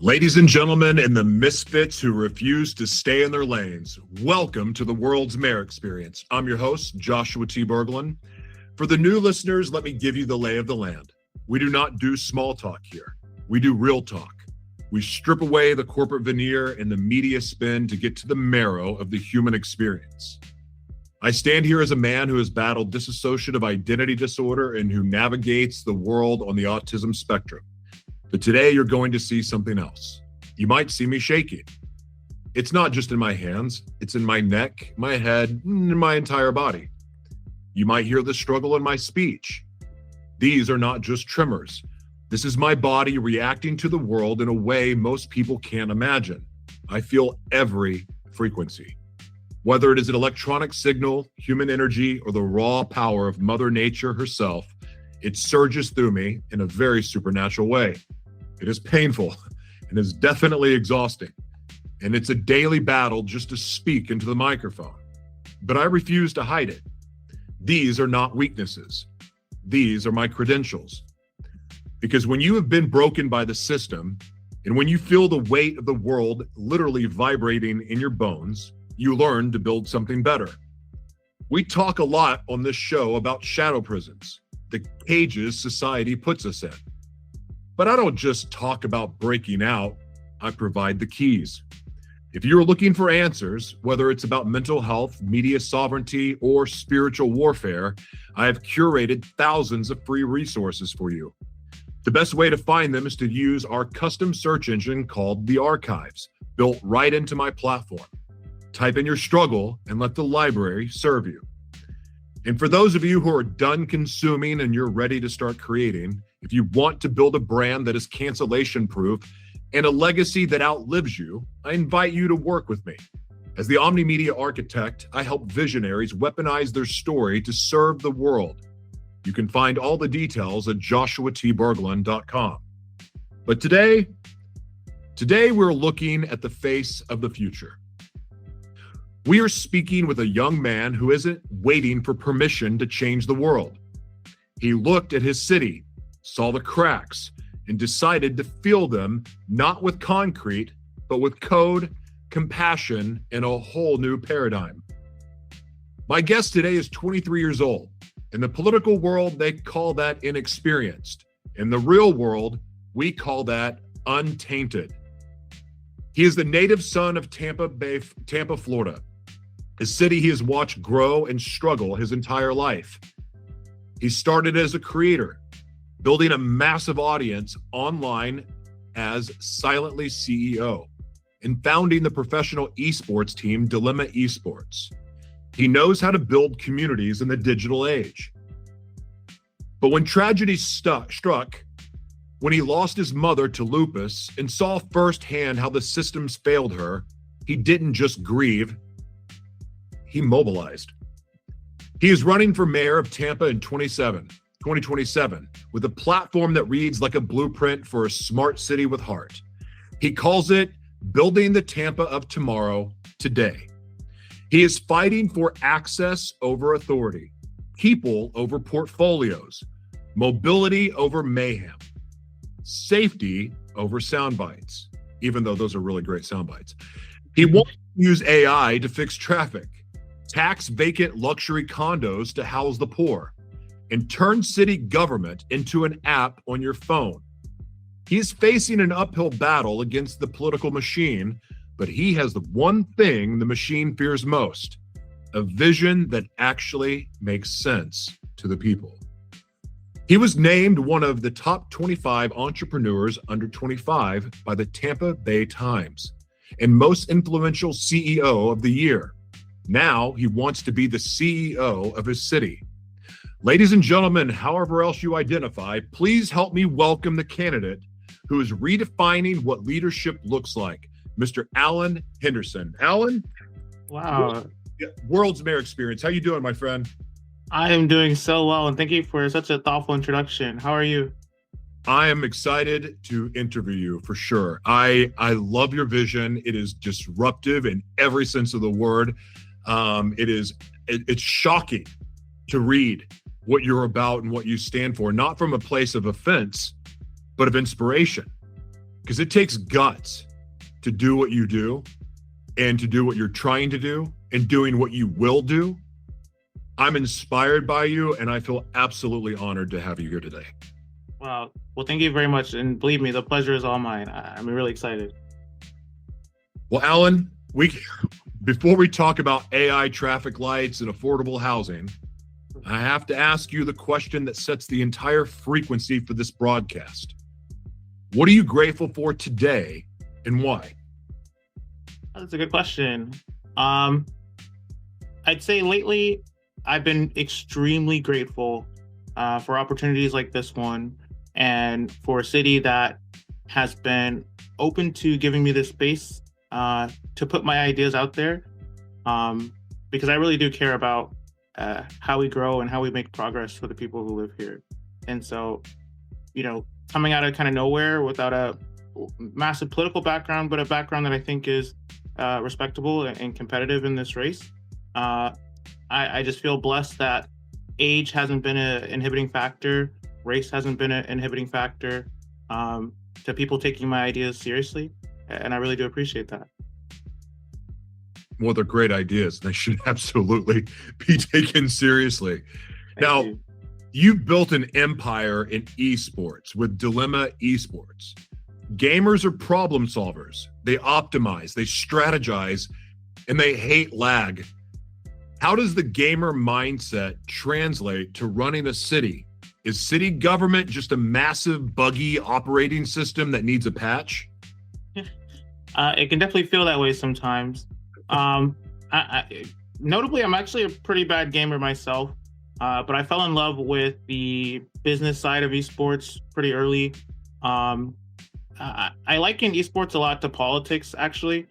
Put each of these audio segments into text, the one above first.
Ladies and gentlemen, and the misfits who refuse to stay in their lanes, welcome to the world's Mayor Experience. I'm your host, Joshua T. Berglan. For the new listeners, let me give you the lay of the land. We do not do small talk here. We do real talk. We strip away the corporate veneer and the media spin to get to the marrow of the human experience. I stand here as a man who has battled dissociative identity disorder and who navigates the world on the autism spectrum. But today you're going to see something else. You might see me shaking. It's not just in my hands, it's in my neck, my head, and my entire body. You might hear the struggle in my speech. These are not just tremors. This is my body reacting to the world in a way most people can't imagine. I feel every frequency. Whether it is an electronic signal, human energy, or the raw power of Mother Nature herself, it surges through me in a very supernatural way. It is painful and is definitely exhausting. And it's a daily battle just to speak into the microphone. But I refuse to hide it. These are not weaknesses. These are my credentials. Because when you have been broken by the system, and when you feel the weight of the world literally vibrating in your bones, you learn to build something better. We talk a lot on this show about shadow prisons, the cages society puts us in. But I don't just talk about breaking out, I provide the keys. If you're looking for answers, whether it's about mental health, media sovereignty, or spiritual warfare, I have curated thousands of free resources for you. The best way to find them is to use our custom search engine called The Archives, built right into my platform. Type in your struggle and let the library serve you. And for those of you who are done consuming and you're ready to start creating, if you want to build a brand that is cancellation proof and a legacy that outlives you, I invite you to work with me. As the omnimedia architect, I help visionaries weaponize their story to serve the world. You can find all the details at joshuatberglan.com. But today we're looking at the face of the future. We are speaking with a young man who isn't waiting for permission to change the world. He looked at his city, saw the cracks, and decided to fill them not with concrete, but with code, compassion, and a whole new paradigm. My guest today is 23 years old. In the political world, they call that inexperienced. In the real world, we call that untainted. He is the native son of Tampa, Florida, a city he has watched grow and struggle his entire life. He started as a creator, building a massive audience online as silently CEO, and founding the professional esports team Dilemma Esports. He knows how to build communities in the digital age. But when tragedy struck, when he lost his mother to lupus and saw firsthand how the systems failed her, he didn't just grieve, he mobilized. He is running for mayor of Tampa in 2027 with a platform that reads like a blueprint for a smart city with heart. He calls it Building the Tampa of Tomorrow Today. He is fighting for access over authority, people over portfolios, mobility over mayhem, safety over sound bites, even though those are really great sound bites. He won't use AI to fix traffic, tax vacant luxury condos to house the poor, and turn city government into an app on your phone. He is facing an uphill battle against the political machine, but he has the one thing the machine fears most, a vision that actually makes sense to the people. He was named one of the top 25 entrepreneurs under 25 by the Tampa Bay Times and most influential CEO of the year. Now he wants to be the CEO of his city. Ladies and gentlemen, however else you identify, please help me welcome the candidate who is redefining what leadership looks like, Mr. Alan Henderson. Alan? Wow. World's Mayor Experience. How you doing, my friend? I am doing so well, and thank you for such a thoughtful introduction. How are you? I am excited to interview you for sure. I love your vision. It is disruptive in every sense of the word. It's shocking to read what you're about and what you stand for, not from a place of offense, but of inspiration. because it takes guts to do what you do and to do what you're trying to do and doing what you will do. I'm inspired by you, and I feel absolutely honored to have you here today. Wow. Well, thank you very much. And believe me, the pleasure is all mine. I'm really excited. Well, Alan, before we talk about AI traffic lights and affordable housing, I have to ask you the question that sets the entire frequency for this broadcast. What are you grateful for today and why? That's a good question. I'd say lately, I've been extremely grateful for opportunities like this one and for a city that has been open to giving me the space to put my ideas out there, because I really do care about how we grow and how we make progress for the people who live here. And so, coming out of kind of nowhere without a massive political background, but a background that I think is respectable and competitive in this race, I just feel blessed that age hasn't been an inhibiting factor, race hasn't been an inhibiting factor to people taking my ideas seriously. And I really do appreciate that. Well, they're great ideas. They should absolutely be taken seriously. Now, you've built an empire in esports with Dilemma Esports. Gamers are problem solvers. They optimize, they strategize, and they hate lag. How does the gamer mindset translate to running a city? Is city government just a massive, buggy operating system that needs a patch? It can definitely feel that way sometimes. Notably, I'm actually a pretty bad gamer myself, but I fell in love with the business side of esports pretty early. I liken esports a lot to politics, actually,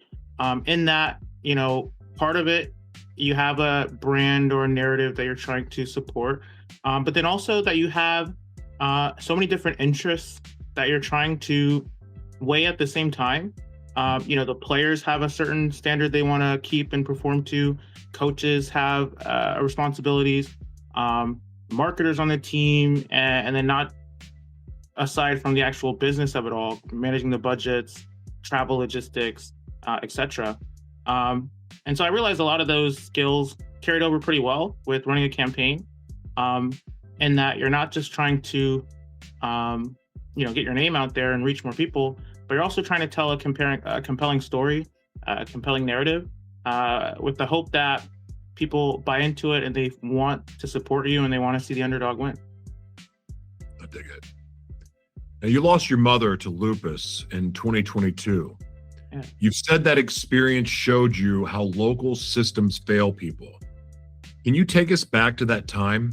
in that, part of it, you have a brand or a narrative that you're trying to support, but then also that you have so many different interests that you're trying to weigh at the same time. The players have a certain standard they want to keep and perform to. Coaches have responsibilities, marketers on the team, and then not aside from the actual business of it all, managing the budgets, travel logistics, etc. And so I realized a lot of those skills carried over pretty well with running a campaign, in that you're not just trying to, get your name out there and reach more people, but you're also trying to tell a compelling story, a compelling narrative, with the hope that people buy into it and they want to support you and they want to see the underdog win. I dig it. Now, you lost your mother to lupus in 2022. Yeah. You've said that experience showed you how local systems fail people. Can you take us back to that time?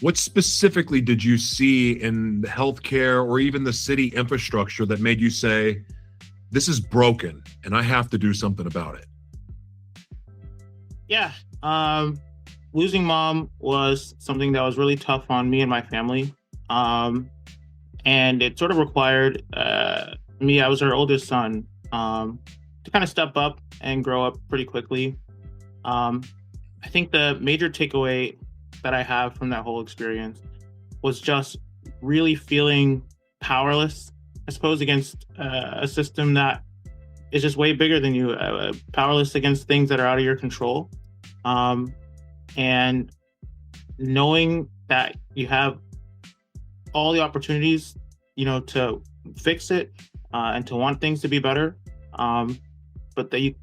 What specifically did you see in the healthcare or even the city infrastructure that made you say, this is broken and I have to do something about it? Yeah. Losing mom was something that was really tough on me and my family. And it sort of required me, I was her oldest son, to kind of step up and grow up pretty quickly. I think the major takeaway that I have from that whole experience was just really feeling powerless, I suppose, against a system that is just way bigger than you, powerless against things that are out of your control. And knowing that you have all the opportunities, to fix it and to want things to be better, but that you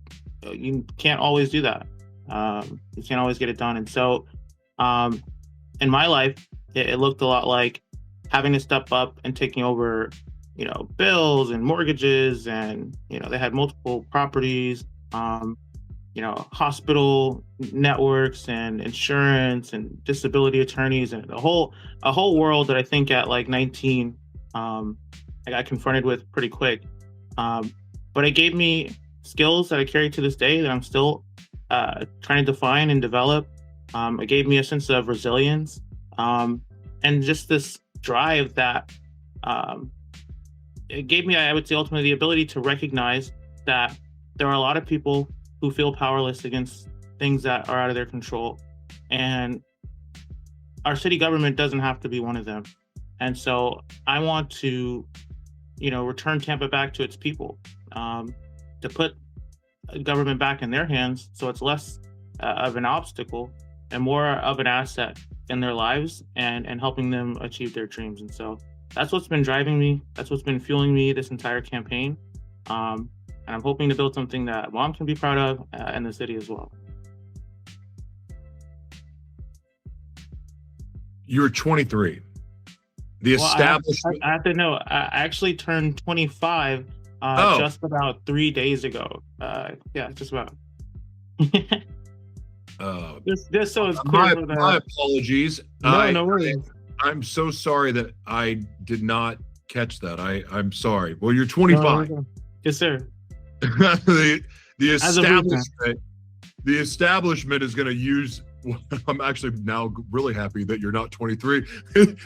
can't always do that. You can't always get it done. And so in my life, it looked a lot like having to step up and taking over, bills and mortgages, and, they had multiple properties, hospital networks and insurance and disability attorneys, and a whole world that I think at like 19, I got confronted with pretty quick. But it gave me skills that I carry to this day that I'm still trying to define and develop. It gave me a sense of resilience, and just this drive that it gave me, I would say, ultimately the ability to recognize that there are a lot of people who feel powerless against things that are out of their control. And our city government doesn't have to be one of them. And so I want to return Tampa back to its people, to put government back in their hands, so it's less of an obstacle and more of an asset in their lives, and helping them achieve their dreams. And so that's what's been driving me. That's what's been fueling me this entire campaign. And I'm hoping to build something that Mom can be proud of, and the city as well. You're 23. The establishment. I have to know. I actually turned 25 just about 3 days ago. Yeah, just about. Just so it's clear. My apologies. No worries. I'm so sorry that I did not catch that. I'm sorry. Well, you're 25. No. Yes, sir. the establishment is going to use. I'm actually now really happy that you're not 23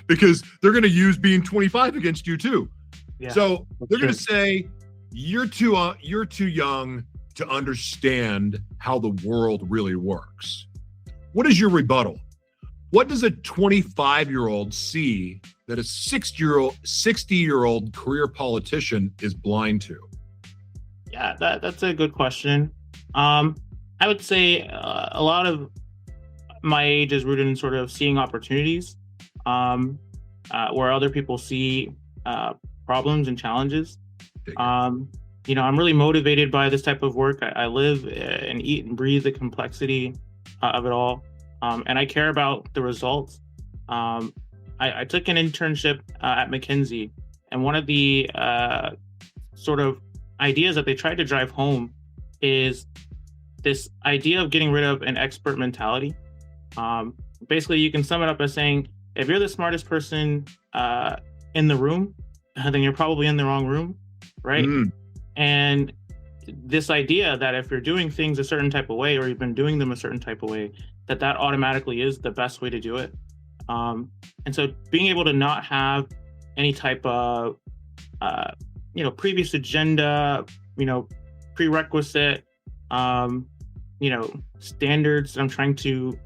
because they're going to use being 25 against you too. Yeah, so they're going to say you're too young to understand how the world really works. What is your rebuttal? What does a 25-year-old see that a 60-year-old career politician is blind to? Yeah, that's a good question. I would say a lot of my age is rooted in sort of seeing opportunities, where other people see problems and challenges. I'm really motivated by this type of work. I live and eat and breathe the complexity of it all, and I care about the results. I took an internship at McKinsey, and one of the sort of ideas that they tried to drive home is this idea of getting rid of an expert mentality. Basically, you can sum it up as saying, if you're the smartest person in the room, then you're probably in the wrong room, right? And this idea that if you're doing things a certain type of way, or you've been doing them a certain type of way, that automatically is the best way to do it. And so being able to not have any type of previous agenda, prerequisite, standards that I'm trying to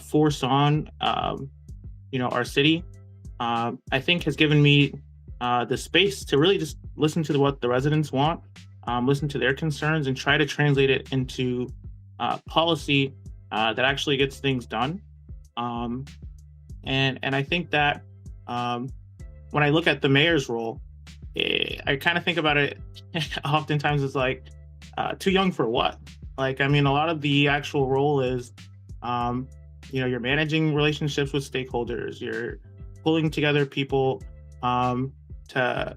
force on, our city, I think has given me the space to really just listen to what the residents want, listen to their concerns, and try to translate it into policy that actually gets things done. And I think that when I look at the mayor's role, I kind of think about it oftentimes as like, too young for what? Like, I mean, a lot of the actual role is, you're managing relationships with stakeholders, you're pulling together people to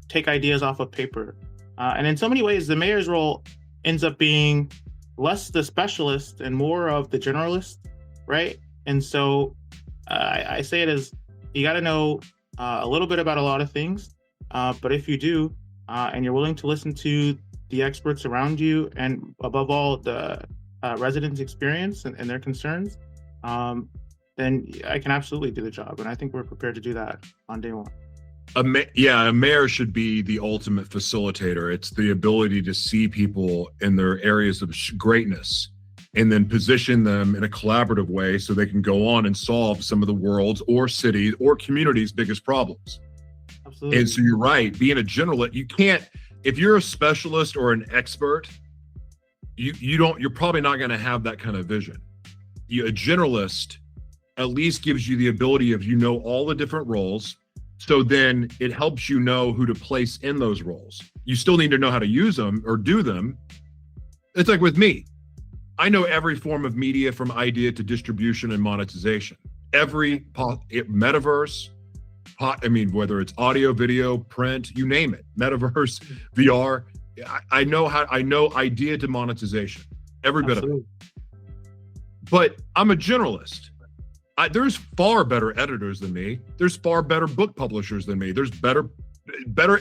take ideas off of paper. And in so many ways, the mayor's role ends up being less the specialist and more of the generalist, right? And so I say it as, you got to know a little bit about a lot of things, but if you do, and you're willing to listen to the experts around you, and above all, the residents' experience and their concerns, then I can absolutely do the job. And I think we're prepared to do that on day one. A mayor should be the ultimate facilitator. It's the ability to see people in their areas of greatness and then position them in a collaborative way so they can go on and solve some of the world's or cities or communities' biggest problems. Absolutely. And so you're right, being a generalist, you can't, if you're a specialist or an expert, you're probably not going to have that kind of vision. A generalist at least gives you the ability of, all the different roles. So then it helps you know who to place in those roles. You still need to know how to use them or do them. It's like with me. I know every form of media from idea to distribution and monetization. Every metaverse, whether it's audio, video, print, you name it, metaverse, VR. I know idea to monetization, every bit of it. But I'm a generalist. There's far better editors than me. There's far better book publishers than me. There's better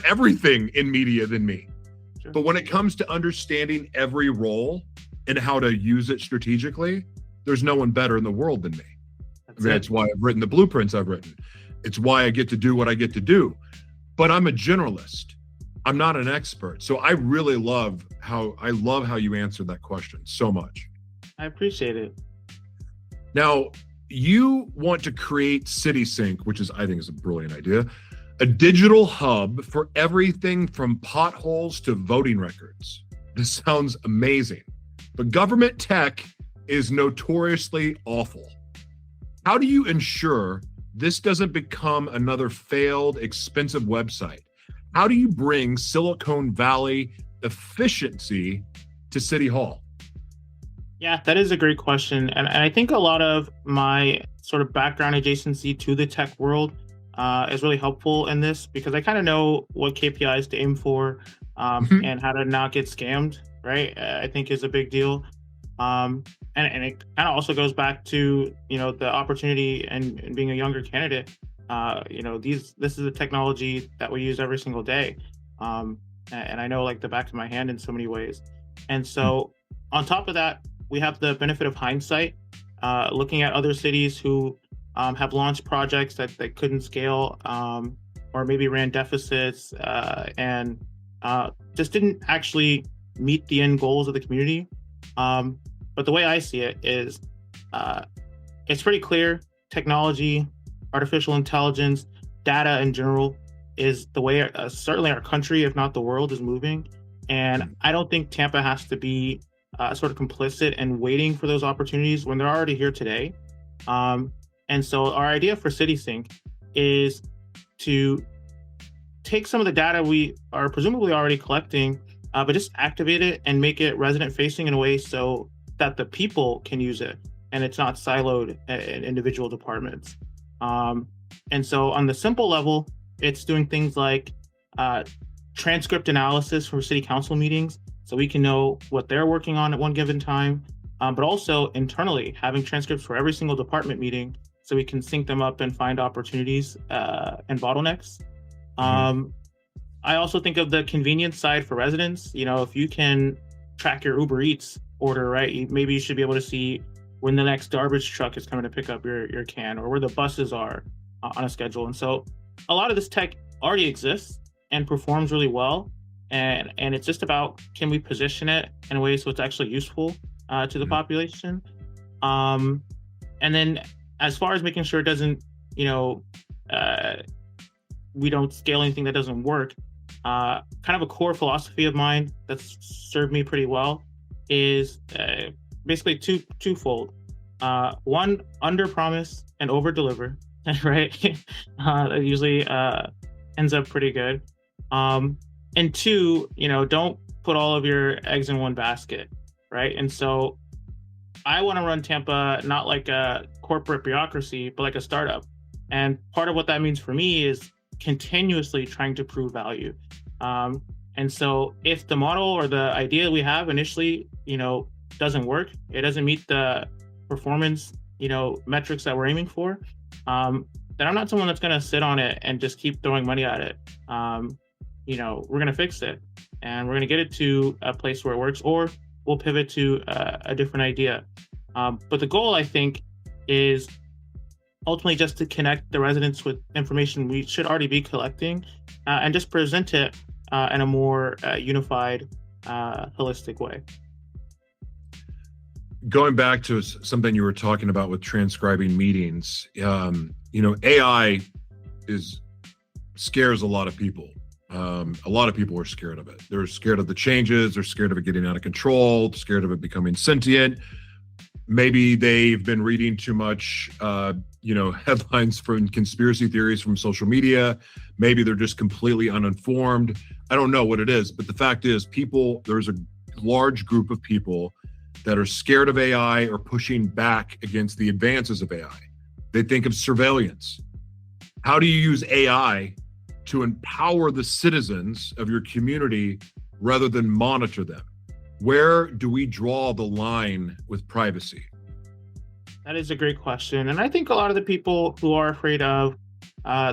everything in media than me. Sure. But when it comes to understanding every role and how to use it strategically, there's no one better in the world than me. That's why I've written the blueprints I've written. It's why I get to do what I get to do. But I'm a generalist. I'm not an expert. So I really love how you answered that question so much. I appreciate it. Now, you want to create CitySync, which I think is a brilliant idea, A digital hub for everything from potholes to voting records. This sounds amazing, but government tech is notoriously awful. How do you ensure this doesn't become another failed, expensive website? How do you bring Silicon Valley efficiency to City Hall? Yeah, that is a great question. And I think a lot of my sort of background adjacency to the tech world is really helpful in this, because I kind of know what KPIs to aim for and how to not get scammed, right? I think is a big deal. And it kind of also goes back to, the opportunity and being a younger candidate. This is a technology that we use every single day. And I know like the back of my hand in so many ways. And so on top of that, we have the benefit of hindsight, looking at other cities who have launched projects that couldn't scale, or maybe ran deficits and just didn't actually meet the end goals of the community. But the way I see it is, it's pretty clear technology, artificial intelligence, data in general is the way certainly our country, if not the world, is moving. And I don't think Tampa has to be sort of complicit and waiting for those opportunities when they're already here today. And so our idea for CitySync is to take some of the data we are presumably already collecting, but just activate it and make it resident facing in a way so that the people can use it and it's not siloed in individual departments. And so on the simple level, it's doing things like transcript analysis from city council meetings, so we can know what they're working on at one given time, but also internally having transcripts for every single department meeting so we can sync them up and find opportunities and bottlenecks. I also think of the convenience side for residents. If you can track your Uber Eats order, right, maybe you should be able to see when the next garbage truck is coming to pick up your can, or where the buses are on a schedule. And so a lot of this tech already exists and performs really well. And it's just about, can we position it in a way so it's actually useful to the population? And then as far as making sure it doesn't, we don't scale anything that doesn't work, kind of a core philosophy of mine that's served me pretty well is basically twofold. One, under promise and over deliver, right? That usually ends up pretty good. And two, don't put all of your eggs in one basket, right? And so I want to run Tampa not like a corporate bureaucracy, but like a startup. And part of what that means for me is continuously trying to prove value. And so if the model or the idea we have initially, doesn't work, it doesn't meet the performance, metrics that we're aiming for, then I'm not someone that's going to sit on it and just keep throwing money at it. We're going to fix it and we're going to get it to a place where it works, or we'll pivot to a different idea. But the goal, I think, is ultimately just to connect the residents with information we should already be collecting and just present it in a more unified, holistic way. Going back to something you were talking about with transcribing meetings, AI scares a lot of people. A lot of people are scared of it. They're scared of the changes. They're scared of it getting out of control, scared of it becoming sentient. Maybe they've been reading too much, headlines from conspiracy theories from social media. Maybe they're just completely uninformed. I don't know what it is, but the fact is there's a large group of people that are scared of AI or pushing back against the advances of AI. They think of surveillance. How do you use AI to empower the citizens of your community rather than monitor them? Where do we draw the line with privacy? That is a great question. And I think a lot of the people who are afraid of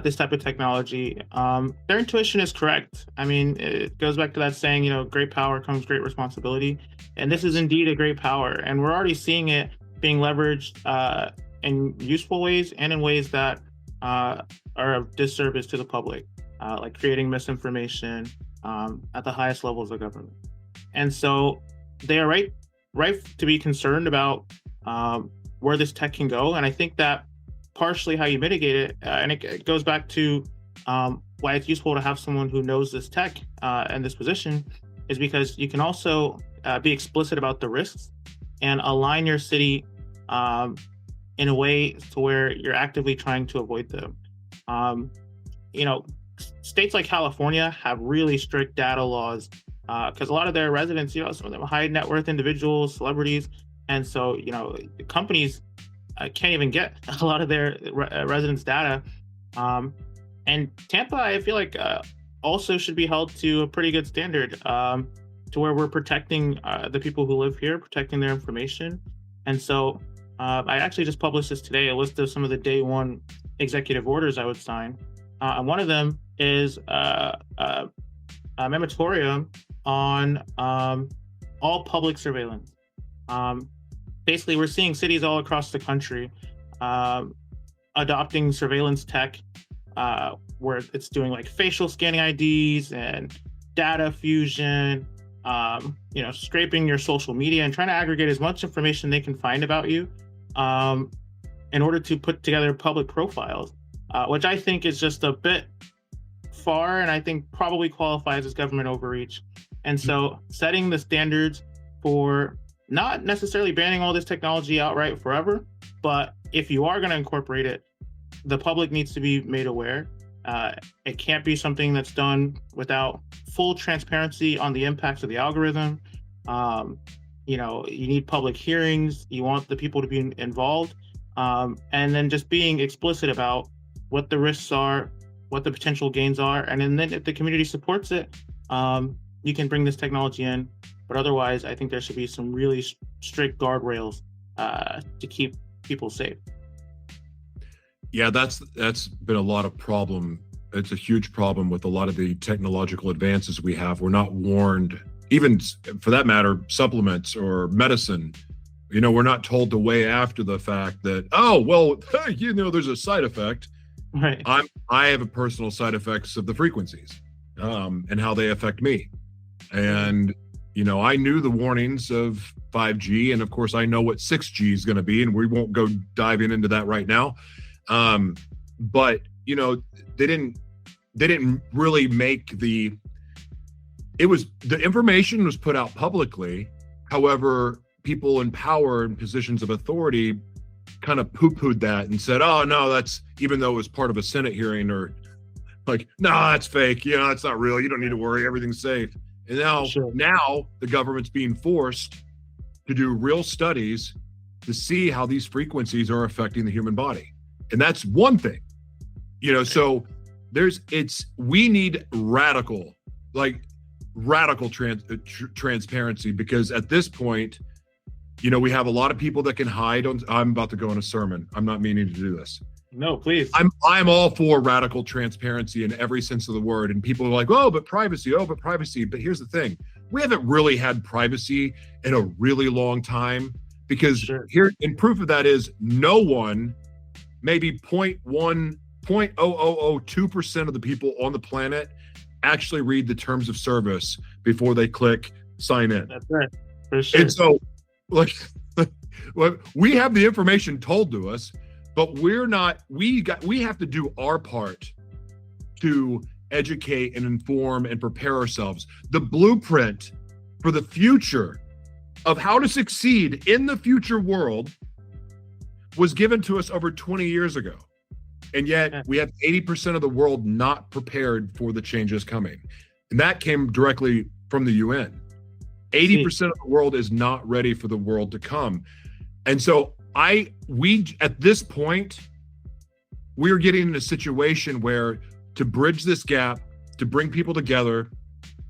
this type of technology, their intuition is correct. I mean, it goes back to that saying, great power comes great responsibility. And this is indeed a great power. And we're already seeing it being leveraged in useful ways and in ways that are of disservice to the public, like creating misinformation at the highest levels of government. And so they are right to be concerned about where this tech can go. And I think that partially how you mitigate it, and it goes back to why it's useful to have someone who knows this tech and this position is because you can also be explicit about the risks and align your city in a way to where you're actively trying to avoid them. You know, states like California have really strict data laws because a lot of their residents, you know, some of them are high net worth individuals, celebrities, and so, you know, companies can't even get a lot of their residents' data. And Tampa, I feel like also should be held to a pretty good standard to where we're protecting the people who live here, protecting their information. And so I actually just published this today, a list of some of the day one executive orders I would sign. And one of them is a moratorium on all public surveillance. Basically, we're seeing cities all across the country adopting surveillance tech where it's doing like facial scanning IDs and data fusion, you know, scraping your social media and trying to aggregate as much information they can find about you in order to put together public profiles, which I think is just a bit far and I think probably qualifies as government overreach. And so setting the standards for not necessarily banning all this technology outright forever, but if you are going to incorporate it, the public needs to be made aware. It can't be something that's done without full transparency on the impacts of the algorithm. You know, you need public hearings. You want the people to be involved. And then just being explicit about what the risks are, what the potential gains are. And then if the community supports it, you can bring this technology in. But otherwise, I think there should be some really strict guardrails to keep people safe. Yeah, that's been a lot of problem. It's a huge problem with a lot of the technological advances we have. We're not warned, even for that matter, supplements or medicine. You know, we're not told to weigh after the fact that, oh, well, you know, there's a side effect. Right. I have a personal side effects of the frequencies and how they affect me. And, you know, I knew the warnings of 5G, and of course, I know what 6G is going to be, and we won't go diving into that right now. But you know, they didn't really make the information was put out publicly. However, people in power and positions of authority kind of poo-pooed that and said, oh no, that's, even though it was part of a Senate hearing, or like, no, that's fake. You know, that's not real. You don't need to worry. Everything's safe. And now the government's being forced to do real studies to see how these frequencies are affecting the human body. And that's one thing, you know, so we need radical transparency, because at this point, you know, we have a lot of people that can hide on. I'm about to go on a sermon. I'm not meaning to do this. No, please. I'm all for radical transparency in every sense of the word. And people are like, oh, but privacy. But here's the thing. We haven't really had privacy in a really long time, because here, and proof of that is no one, maybe 0.002% of the people on the planet actually read the terms of service before they click sign in. That's right. For sure. And so, like, we have the information told to us, but we have to do our part to educate and inform and prepare ourselves. The blueprint for the future of how to succeed in the future world was given to us over 20 years ago. And yet we have 80% of the world not prepared for the changes coming. And that came directly from the UN. 80% of the world is not ready for the world to come. And so we at this point, we're getting in a situation where, to bridge this gap, to bring people together,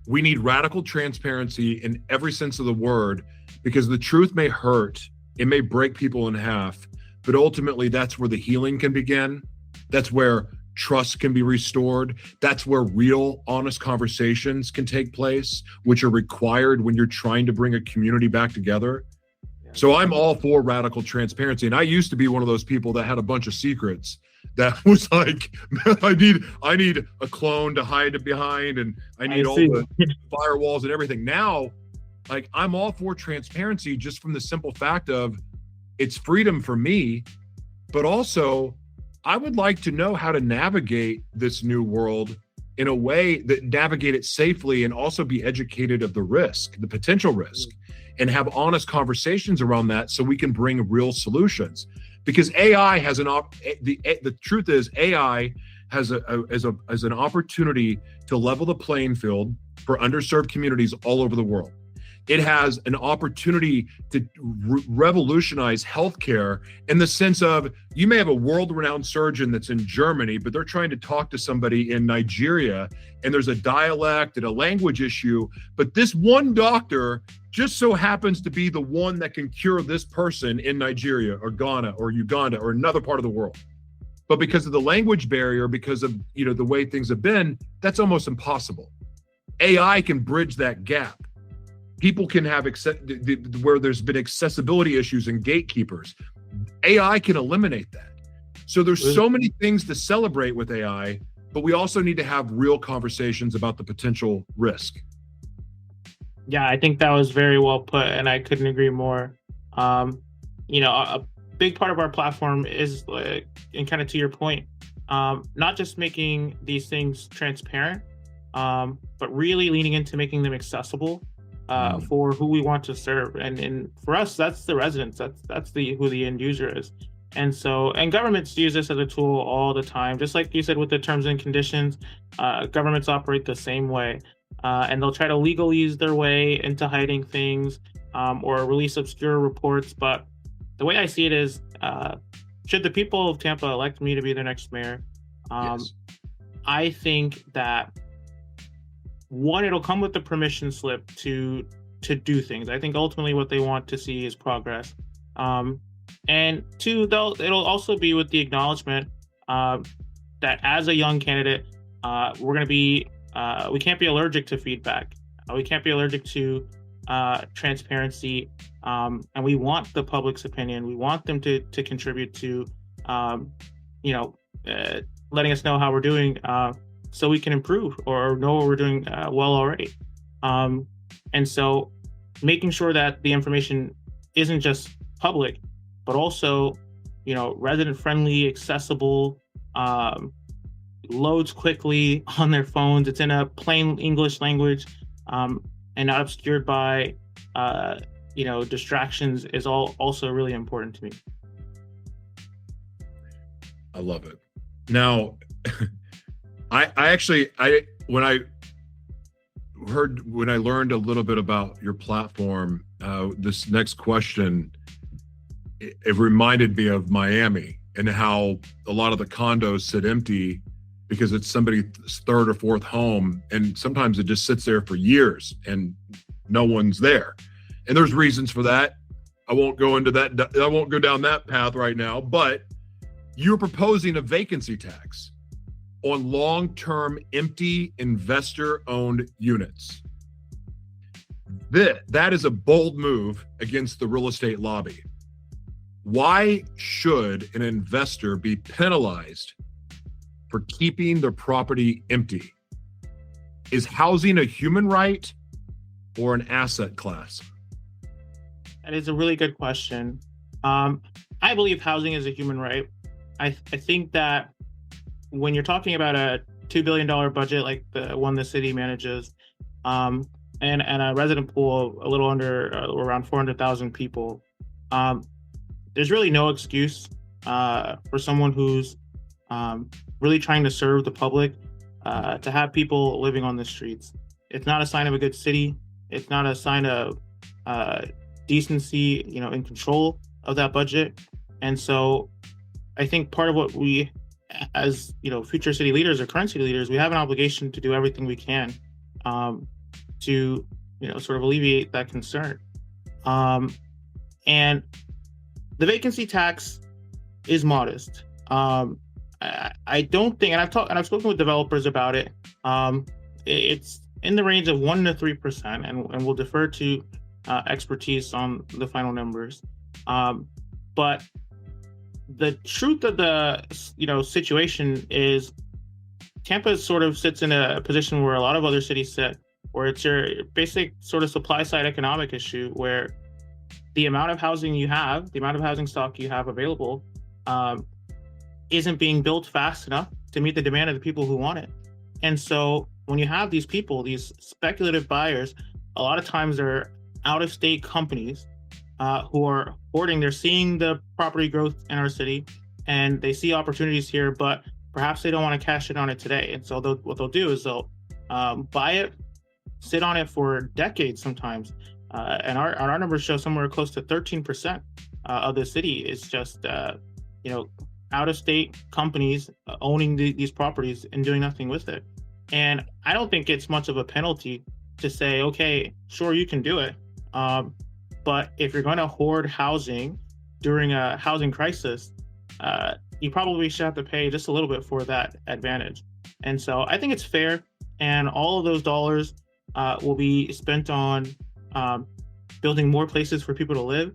we need radical transparency in every sense of the word, because the truth may hurt. It may break people in half, but ultimately that's where the healing can begin. That's where trust can be restored. That's where real, honest conversations can take place, which are required when you're trying to bring a community back together. So I'm all for radical transparency. And I used to be one of those people that had a bunch of secrets that was like, I need a clone to hide behind, and I need all the firewalls and everything. Now, like, I'm all for transparency, just from the simple fact of it's freedom for me, but also I would like to know how to navigate this new world in a way that navigate it safely and also be educated of the risk, the potential risk, and have honest conversations around that so we can bring real solutions. Because AI has the truth is AI has an opportunity to level the playing field for underserved communities all over the world. It has an opportunity to revolutionize healthcare in the sense of, you may have a world-renowned surgeon that's in Germany, but they're trying to talk to somebody in Nigeria, and there's a dialect and a language issue, but this one doctor just so happens to be the one that can cure this person in Nigeria or Ghana or Uganda or another part of the world. But because of the language barrier, because of the way things have been, that's almost impossible. AI can bridge that gap. People can have where there's been accessibility issues and gatekeepers. AI can eliminate that. So there's so many things to celebrate with AI, but we also need to have real conversations about the potential risk. Yeah, I think that was very well put, and I couldn't agree more. A big part of our platform is, and kind of to your point, not just making these things transparent, but really leaning into making them accessible for who we want to serve. And for us, that's the residents. That's who the end user is. And governments use this as a tool all the time. Just like you said with the terms and conditions, governments operate the same way. And they'll try to legalize their way into hiding things or release obscure reports. But the way I see it is, should the people of Tampa elect me to be their next mayor, Yes. I think that, one, it'll come with the permission slip to do things. I think ultimately what they want to see is progress. And two, it'll also be with the acknowledgement that as a young candidate, we can't be allergic to feedback. We can't be allergic to transparency. And we want the public's opinion. We want them to contribute to, letting us know how we're doing, so we can improve or know what we're doing well already. And so making sure that the information isn't just public, but also, resident friendly, accessible, loads quickly on their phones. It's in a plain English language, and not obscured by, distractions is also really important to me. I love it. Now, when I learned a little bit about your platform, this next question, it reminded me of Miami and how a lot of the condos sit empty because it's somebody's third or fourth home, and sometimes it just sits there for years and no one's there. And there's reasons for that. I won't go into that. I won't go down that path right now, but you're proposing a vacancy tax on long-term empty investor-owned units. That is a bold move against the real estate lobby. Why should an investor be penalized for keeping their property empty? Is housing a human right or an asset class? That is a really good question. I believe housing is a human right. I think that when you're talking about a $2 billion budget like the one the city manages, and a resident pool of a little under around 400,000 people, there's really no excuse for someone who's really trying to serve the public to have people living on the streets. It's not a sign of a good city. It's not a sign of decency, in control of that budget. And so I think part of what we, as future city leaders or current city leaders, we have an obligation to do everything we can to sort of alleviate that concern. And the vacancy tax is modest. I don't think, and I've spoken with developers about it. It's in the range of 1% to 3%, and we'll defer to expertise on the final numbers. But the truth of the situation is, Tampa sort of sits in a position where a lot of other cities sit, where it's your basic sort of supply side economic issue, where the amount of housing you have, the amount of housing stock you have available, isn't being built fast enough to meet the demand of the people who want it. And so when you have these people, these speculative buyers, a lot of times they're out-of-state companies who are hoarding. They're seeing the property growth in our city, and they see opportunities here, but perhaps they don't want to cash in on it today. And so what they'll do is they'll buy it, sit on it for decades sometimes. And our numbers show somewhere close to 13% of the city is just out-of-state companies owning these properties and doing nothing with it. And I don't think it's much of a penalty to say, okay, sure, you can do it. But if you're going to hoard housing during a housing crisis, you probably should have to pay just a little bit for that advantage. And so I think it's fair. And all of those dollars will be spent on building more places for people to live,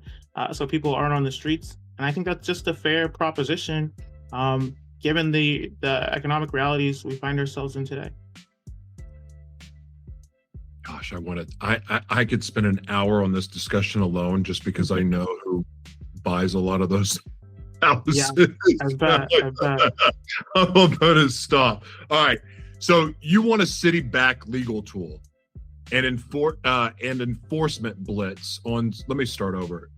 so people aren't on the streets. And I think that's just a fair proposition, given the economic realities we find ourselves in today. Gosh, I could spend an hour on this discussion alone, just because I know who buys a lot of those houses. Yeah, I bet. I'm going to stop. All right. So you want a city-backed legal tool and enforcement blitz on. Let me start over.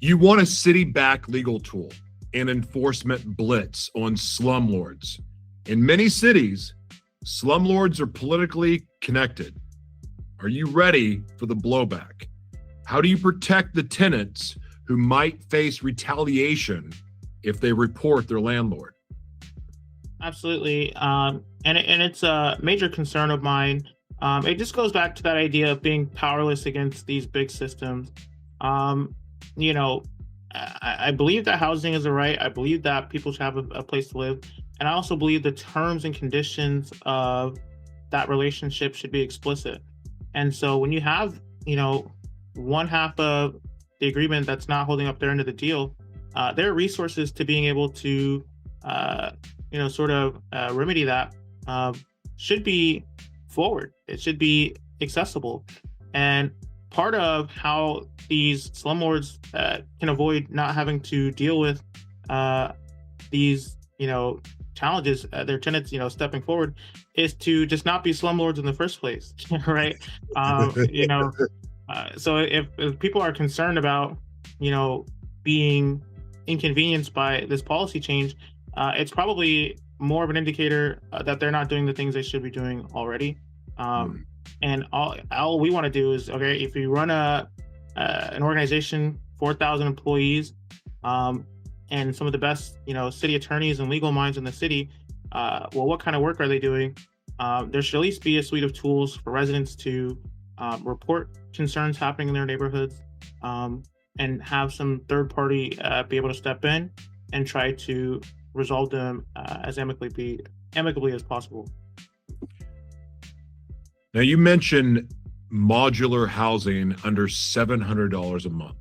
You want a city-backed legal tool and enforcement blitz on slumlords. In many cities, slumlords are politically connected. Are you ready for the blowback? How do you protect the tenants who might face retaliation if they report their landlord? Absolutely. And it's a major concern of mine. It just goes back to that idea of being powerless against these big systems. I believe that housing is a right. I believe that people should have a place to live. And I also believe the terms and conditions of that relationship should be explicit. And so when you have, one half of the agreement that's not holding up their end of the deal, there are resources to being able to, remedy that. Should be forward. It should be accessible. And part of how these slumlords can avoid not having to deal with these, challenges, their tenants, stepping forward, is to just not be slumlords in the first place, right? So if people are concerned about, being inconvenienced by this policy change, it's probably more of an indicator that they're not doing the things they should be doing already. And all we want to do is, okay, if you run an organization, 4,000 employees, and some of the best, city attorneys and legal minds in the city, what kind of work are they doing? There should at least be a suite of tools for residents to report concerns happening in their neighborhoods, and have some third party be able to step in and try to resolve them as amicably as possible. Now, you mentioned modular housing under $700 a month.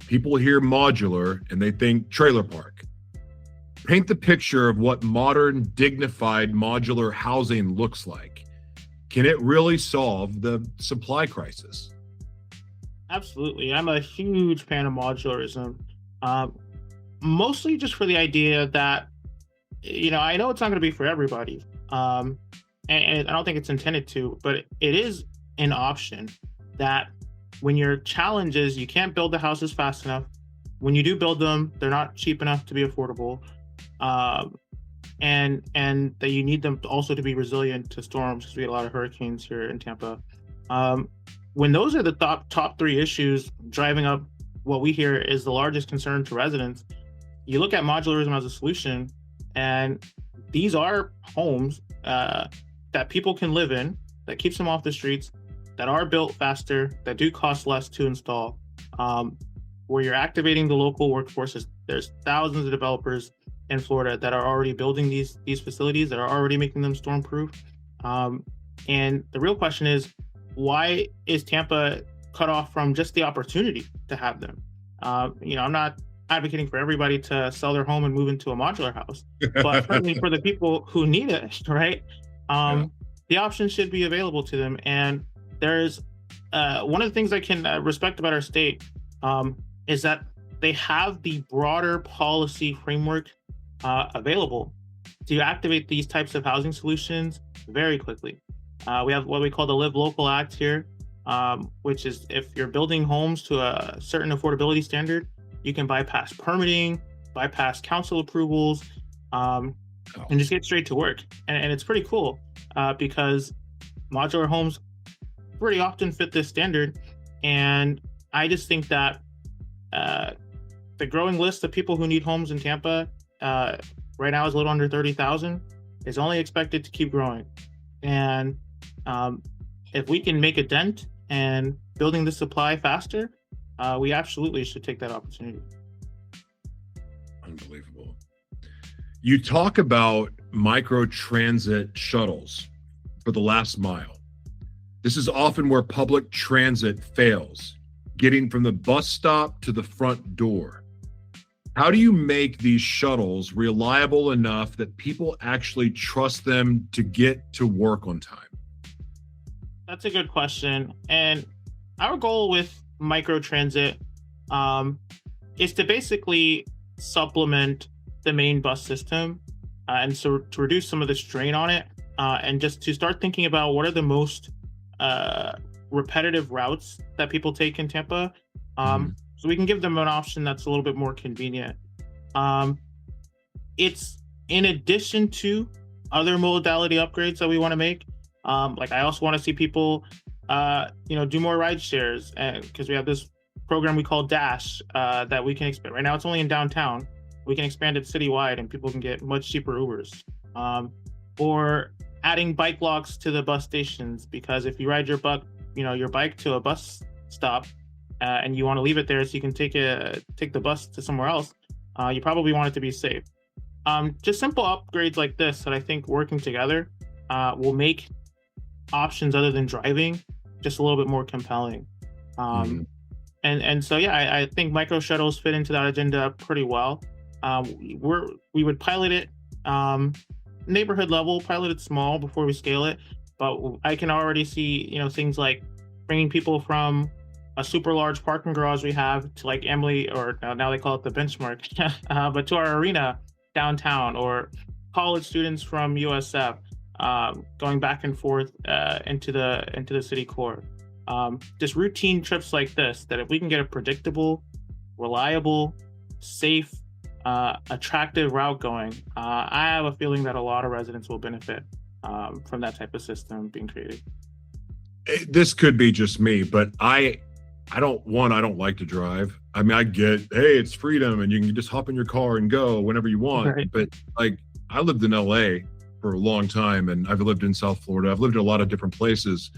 People hear modular and they think trailer park. Paint the picture of what modern, dignified modular housing looks like. Can it really solve the supply crisis? Absolutely. I'm a huge fan of modularism, mostly just for the idea that, I know it's not going to be for everybody. And I don't think it's intended to, but it is an option that when your challenge is you can't build the houses fast enough, when you do build them, they're not cheap enough to be affordable, and that you need them also to be resilient to storms, because we get a lot of hurricanes here in Tampa. When those are the top three issues driving up what we hear is the largest concern to residents, you look at modularism as a solution, and these are homes that people can live in, that keeps them off the streets, that are built faster, that do cost less to install, where you're activating the local workforces. There's thousands of developers in Florida that are already building these facilities, that are already making them storm-proof. And the real question is, why is Tampa cut off from just the opportunity to have them? I'm not advocating for everybody to sell their home and move into a modular house, but certainly for the people who need it, right? The option should be available to them. And there's one of the things I can respect about our state is that they have the broader policy framework available to activate these types of housing solutions very quickly. We have what we call the Live Local Act here, which is if you're building homes to a certain affordability standard, you can bypass permitting, bypass council approvals, and just get straight to work. And it's pretty cool because modular homes pretty often fit this standard. And I just think that the growing list of people who need homes in Tampa right now is a little under 30,000, is only expected to keep growing. And if we can make a dent and building the supply faster, we absolutely should take that opportunity. Unbelievable. You talk about micro transit shuttles for the last mile. This is often where public transit fails, getting from the bus stop to the front door. How do you make these shuttles reliable enough that people actually trust them to get to work on time? That's a good question. And our goal with microtransit is to basically supplement the main bus system and so to reduce some of the strain on it and just to start thinking about what are the most repetitive routes that people take in Tampa. So we can give them an option that's a little bit more convenient. It's in addition to other modality upgrades that we want to make. Like I also want to see people, do more ride shares, because we have this program we call Dash that we can expand. Right now, it's only in downtown. We can expand it citywide, and people can get much cheaper Ubers. Or adding bike locks to the bus stations, because if you ride your bike to a bus stop and you want to leave it there so you can take the bus to somewhere else, you probably want it to be safe. Just simple upgrades like this that I think working together will make options other than driving just a little bit more compelling. And so I think micro shuttles fit into that agenda pretty well. We would pilot it neighborhood level, pilot it small before we scale it, but I can already see things like bringing people from a super large parking garage we have to like Emily, or now they call it the Benchmark, but to our arena downtown, or college students from USF going back and forth into the city core. Just routine trips like this, that if we can get a predictable, reliable, safe, attractive route going, I have a feeling that a lot of residents will benefit from that type of system being created. This could be just me, but I don't like to drive. I mean, I get, hey, it's freedom and you can just hop in your car and go whenever you want. Right. But like, I lived in LA for a long time, and I've lived in South Florida. I've lived in a lot of different places.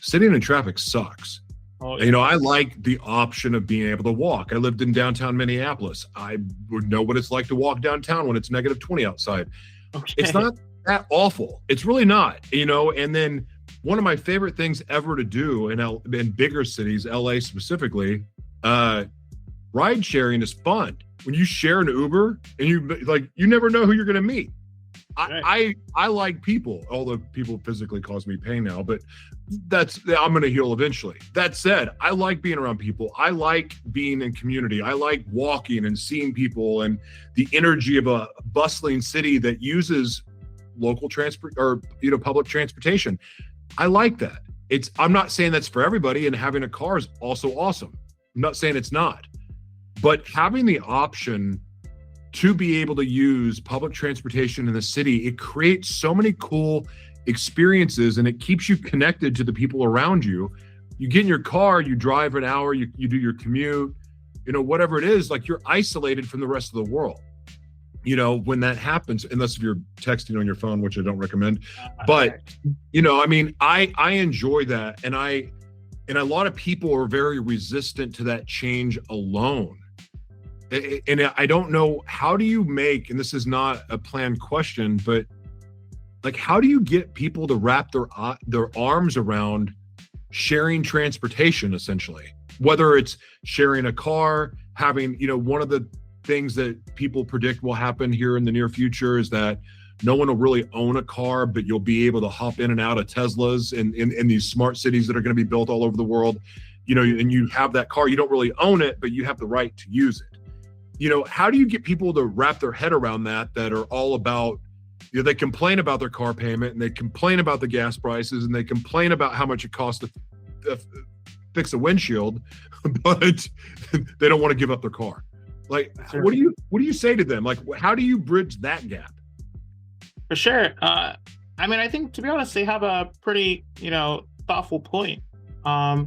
Sitting in traffic sucks. Oh, yeah. I like the option of being able to walk. I lived in downtown Minneapolis. I would know what it's like to walk downtown when it's negative 20 outside. Okay. It's not that awful. It's really not, and then one of my favorite things ever to do in bigger cities, LA specifically, ride sharing is fun. When you share an Uber and you never know who you're going to meet. Right. I like people, although people physically cause me pain now, but I'm going to heal eventually. That said, I like being around people. I like being in community. I like walking and seeing people and the energy of a bustling city that uses local transport or public transportation. I like that. I'm not saying that's for everybody, and having a car is also awesome. I'm not saying it's not, but having the option to be able to use public transportation in the city, it creates so many cool experiences, and it keeps you connected to the people around you. You get in your car, you drive an hour, you do your commute, whatever it is, like you're isolated from the rest of the world. When that happens, unless if you're texting on your phone, which I don't recommend, but I enjoy that. And a lot of people are very resistant to that change alone. And I don't know, how do you make, and this is not a planned question, but like, how do you get people to wrap their arms around sharing transportation, essentially, whether it's sharing a car, having, one of the things that people predict will happen here in the near future is that no one will really own a car, but you'll be able to hop in and out of Teslas in these smart cities that are going to be built all over the world, and you have that car, you don't really own it, but you have the right to use it. How do you get people to wrap their head around that are all about they complain about their car payment, and they complain about the gas prices, and they complain about how much it costs to fix a windshield, but they don't want to give up their car. Like, Sure. what do you say to them? Like, how do you bridge that gap? For sure. I mean, I think, to be honest, they have a pretty, thoughtful point. Yeah.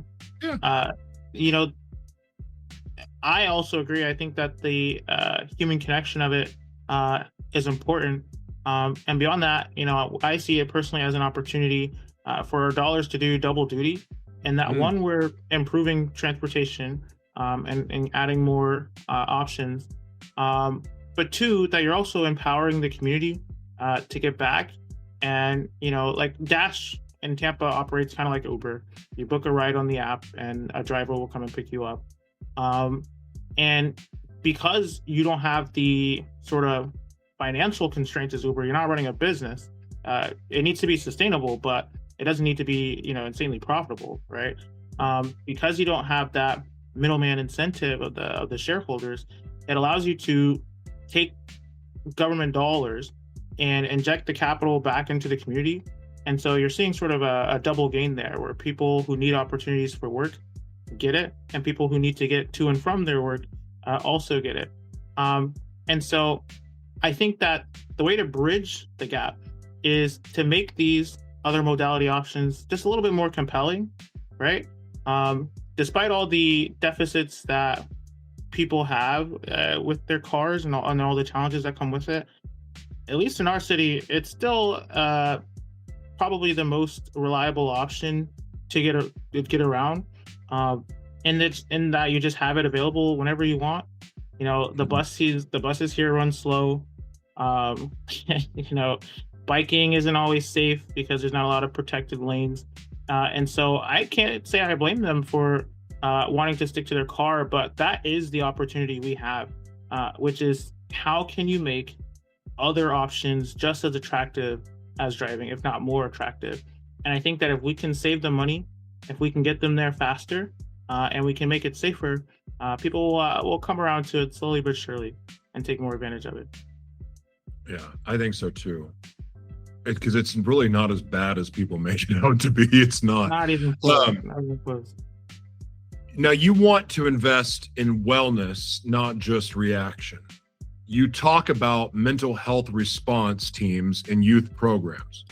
I also agree. I think that the human connection of it is important. And beyond that, I see it personally as an opportunity for our dollars to do double duty. And that one, we're improving transportation and adding more options. But two, that you're also empowering the community to get back. And, like Dash in Tampa operates kind of like Uber. You book a ride on the app and a driver will come and pick you up. And because you don't have the sort of financial constraints as Uber, you're not running a business. It needs to be sustainable, but it doesn't need to be, insanely profitable, right? Because you don't have that middleman incentive of the shareholders, it allows you to take government dollars and inject the capital back into the community. And so you're seeing sort of a double gain there, where people who need opportunities for work get it, and people who need to get to and from their work also get it. And so I think that the way to bridge the gap is to make these other modality options just a little bit more compelling, right? Despite all the deficits that people have with their cars and all the challenges that come with it, at least in our city, it's still probably the most reliable option to get around. And it's in that you just have it available whenever you want. The buses here run slow. Biking isn't always safe because there's not a lot of protected lanes. And so I can't say I blame them for wanting to stick to their car, but that is the opportunity we have, which is how can you make other options just as attractive as driving, if not more attractive? And I think that if we can save them money, if we can get them there faster, and we can make it safer, people will come around to it slowly but surely and take more advantage of it. Yeah, I think so too. Because it's really not as bad as people make it out to be. It's not. Not even close. Not even close. Now, you want to invest in wellness, not just reaction. You talk about mental health response teams and youth programs.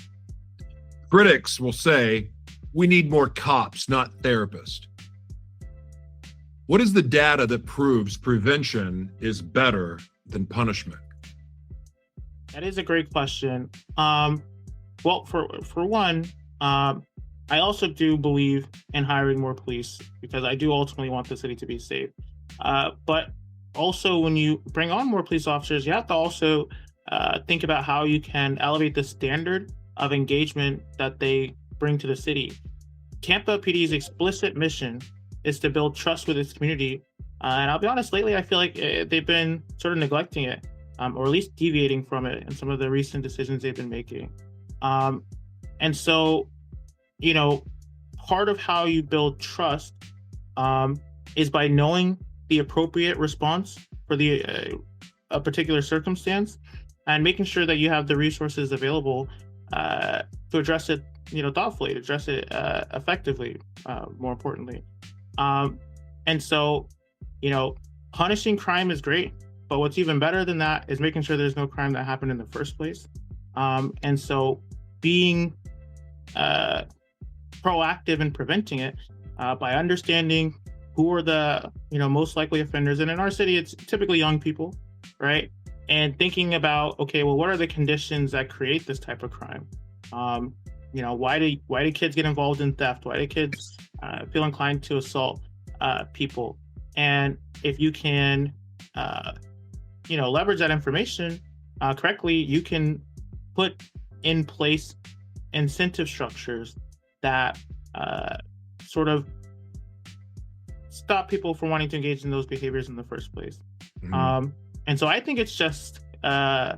Critics will say, we need more cops, not therapists. What is the data that proves prevention is better than punishment? That is a great question. Well, for one, I also do believe in hiring more police because I do ultimately want the city to be safe. But also, when you bring on more police officers, you have to also think about how you can elevate the standard of engagement that they bring to the city. Tampa PD's explicit mission is to build trust with its community. And I'll be honest, lately, I feel like they've been sort of neglecting it, or at least deviating from it in some of the recent decisions they've been making. And so, part of how you build trust is by knowing the appropriate response for a particular circumstance and making sure that you have the resources available to address it, thoughtfully, to address it effectively, more importantly. And so, punishing crime is great, but what's even better than that is making sure there's no crime that happened in the first place. And so being proactive in preventing it by understanding who are the most likely offenders. And in our city, it's typically young people, right? And thinking about, okay, well, what are the conditions that create this type of crime? Why do kids get involved in theft? Why do kids feel inclined to assault people? And if you can, leverage that information correctly, you can put in place incentive structures that sort of stop people from wanting to engage in those behaviors in the first place. Mm-hmm. And so I think it's just, I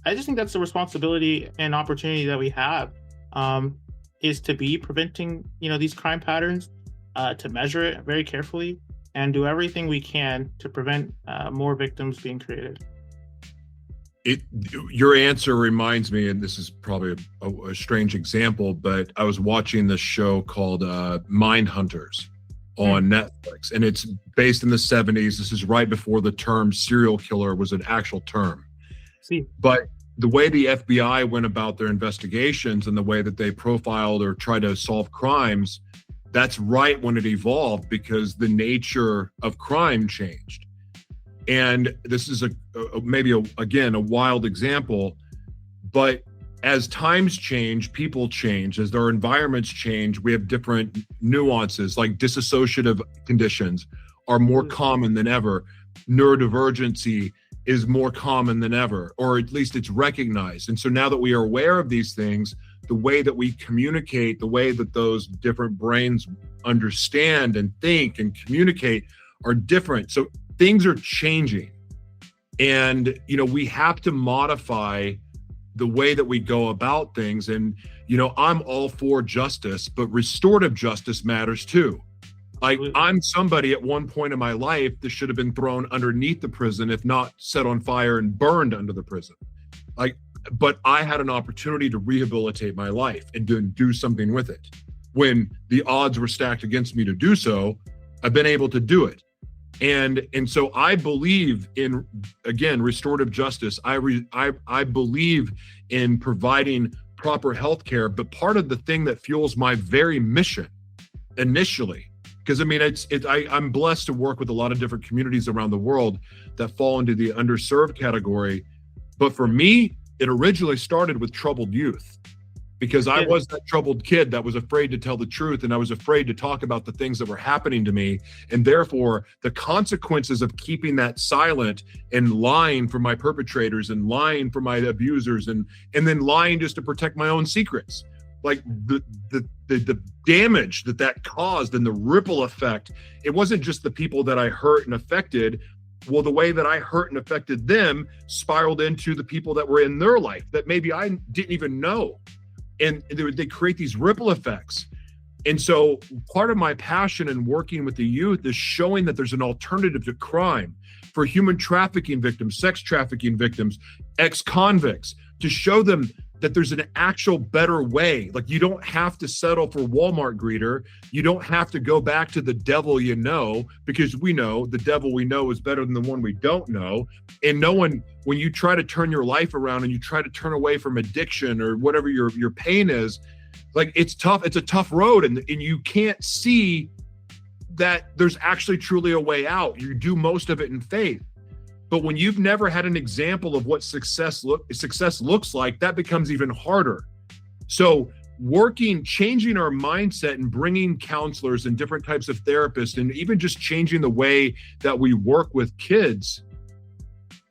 just think that's the responsibility and opportunity that we have, is to be preventing, these crime patterns, to measure it very carefully and do everything we can to prevent more victims being created. It your answer reminds me, and this is probably a strange example, but I was watching this show called Mind Hunters on Netflix, and it's based in the 70s. This is right before the term serial killer was an actual term. See, but the way the FBI went about their investigations and the way that they profiled or tried to solve crimes, that's right when it evolved, because the nature of crime changed. And this is again a wild example, but as times change, people change. As their environments change, we have different nuances, like dissociative conditions are more common than ever. Neurodivergency is more common than ever, or at least it's recognized. And so now that we are aware of these things, the way that we communicate, the way that those different brains understand and think and communicate are different. So things are changing, and we have to modify the way that we go about things. And I'm all for justice, but restorative justice matters too. Like, I'm somebody at one point in my life that should have been thrown underneath the prison, if not set on fire and burned under the prison. But I had an opportunity to rehabilitate my life and to do something with it. When the odds were stacked against me to do so, I've been able to do it. And so I believe in, again, restorative justice. I believe in providing proper health care, but part of the thing that fuels my very mission initially, because I'm blessed to work with a lot of different communities around the world that fall into the underserved category. But for me, it originally started with troubled youth, because I was that troubled kid that was afraid to tell the truth, and I was afraid to talk about the things that were happening to me. And therefore, the consequences of keeping that silent and lying for my perpetrators and lying for my abusers and then lying just to protect my own secrets, like the damage that caused and the ripple effect. It wasn't just the people that I hurt and affected. Well, the way that I hurt and affected them spiraled into the people that were in their life that maybe I didn't even know. And they create these ripple effects. And so part of my passion in working with the youth is showing that there's an alternative to crime for human trafficking victims, sex trafficking victims, ex-convicts, to show them that there's an actual better way. Like, you don't have to settle for Walmart greeter. You don't have to go back to the devil because we know the devil we know is better than the one we don't know. And no one, when you try to turn your life around and you try to turn away from addiction or whatever your pain is, like, it's tough. It's a tough road, and you can't see that there's actually truly a way out. You do most of it in faith. But when you've never had an example of what success looks like, that becomes even harder. So changing our mindset and bringing counselors and different types of therapists, and even just changing the way that we work with kids,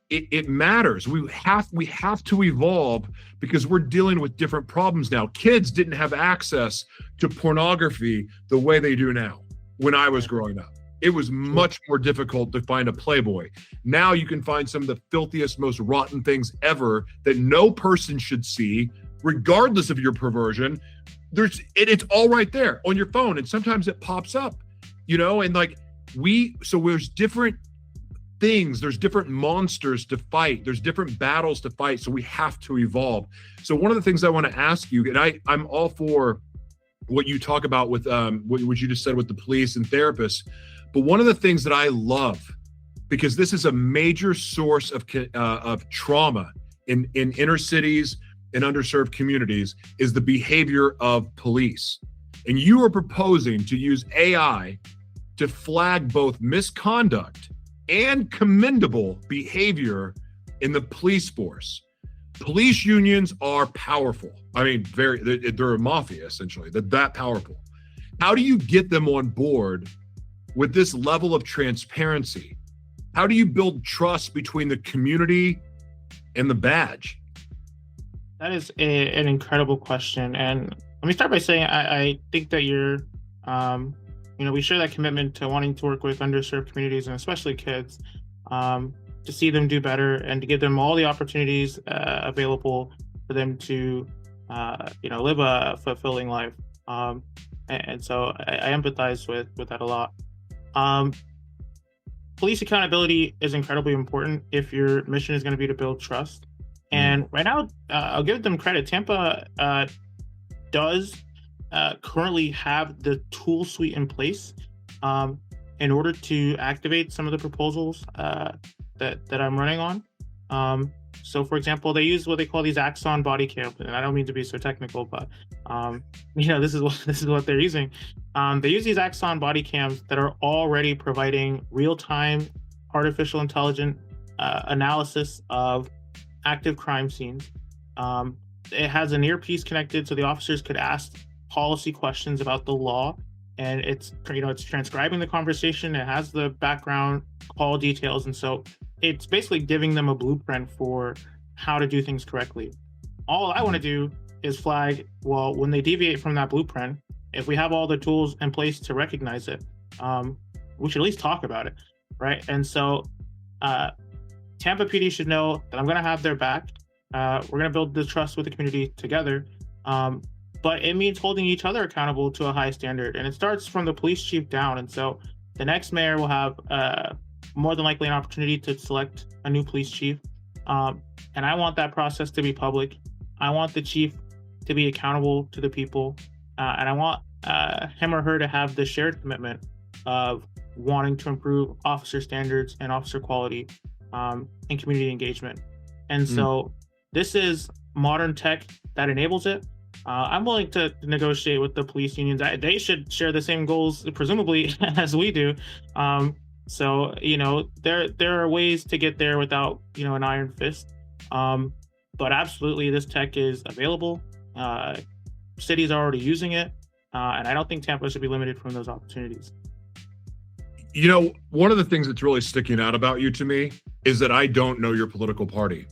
it matters. We have to evolve, because we're dealing with different problems now. Kids didn't have access to pornography the way they do now. When I was growing up, it was much more difficult to find a Playboy. Now you can find some of the filthiest, most rotten things ever that no person should see, regardless of your perversion. It's all right there on your phone, and sometimes it pops up, and so there's different things, there's different monsters to fight, there's different battles to fight, so we have to evolve. So one of the things I want to ask you, and I'm all for what you talk about with what you just said with the police and therapists, but one of the things that I love, because this is a major source of trauma in inner cities and underserved communities, is the behavior of police. And you are proposing to use AI to flag both misconduct and commendable behavior in the police force. Police unions are powerful. I mean, they're a mafia, essentially. They're that powerful. How do you get them on board with this level of transparency? How do you build trust between the community and the badge? That is an incredible question. And let me start by saying I think that you're, we share that commitment to wanting to work with underserved communities, and especially kids, to see them do better and to give them all the opportunities available for them to, live a fulfilling life. And so I empathize with that a lot. Police accountability is incredibly important if your mission is going to be to build trust. And right now, I'll give them credit. Tampa does currently have the tool suite in place in order to activate some of the proposals that I'm running on. So, for example, they use what they call these Axon body cams, and I don't mean to be so technical, but this is what they're using. They use these Axon body cams that are already providing real-time artificial intelligence analysis of active crime scenes. It has an earpiece connected, so the officers could ask policy questions about the law, and it's transcribing the conversation. It has the background call details, and so it's basically giving them a blueprint for how to do things correctly. All I want to do is flag, well, when they deviate from that blueprint, if we have all the tools in place to recognize it, we should at least talk about it, right? And so Tampa PD should know that I'm going to have their back. We're going to build the trust with the community together. But it means holding each other accountable to a high standard. And it starts from the police chief down. And so the next mayor will have more than likely an opportunity to select a new police chief. And I want that process to be public. I want the chief to be accountable to the people. And I want him or her to have the shared commitment of wanting to improve officer standards and officer quality and community engagement. And so this is modern tech that enables it. I'm willing to negotiate with the police unions. They should share the same goals, presumably, as we do. So, there are ways to get there without, an iron fist. But absolutely, this tech is available. Cities are already using it. And I don't think Tampa should be limited from those opportunities. One of the things that's really sticking out about you to me is that I don't know your political party.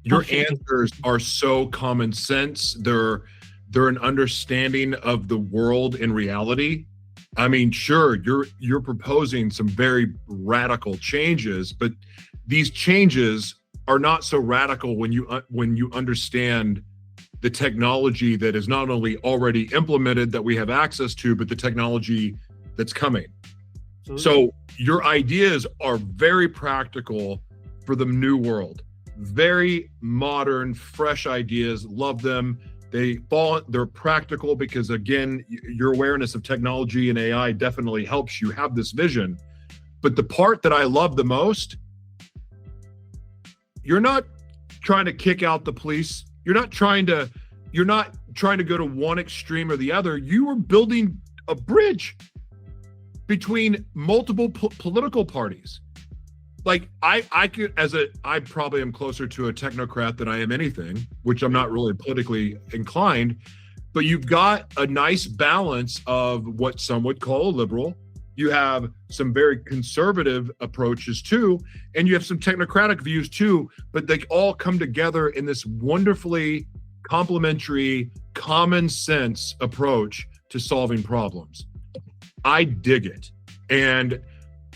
Your answers are so common sense. They're an understanding of the world in reality. I mean, sure, you're proposing some very radical changes, but these changes are not so radical when you understand the technology that is not only already implemented that we have access to, but the technology that's coming. Absolutely. So your ideas are very practical for the new world. Very modern, fresh ideas. Love them. They're practical because, again, your awareness of technology and AI definitely helps you have this vision. But the part that I love the most, you're not trying to kick out the police. You're not trying to go to one extreme or the other. You are building a bridge between multiple political parties. Like I probably am closer to a technocrat than I am anything, which I'm not really politically inclined, but you've got a nice balance of what some would call a liberal. You have some very conservative approaches too, and you have some technocratic views too, but they all come together in this wonderfully complementary, common sense approach to solving problems. I dig it. And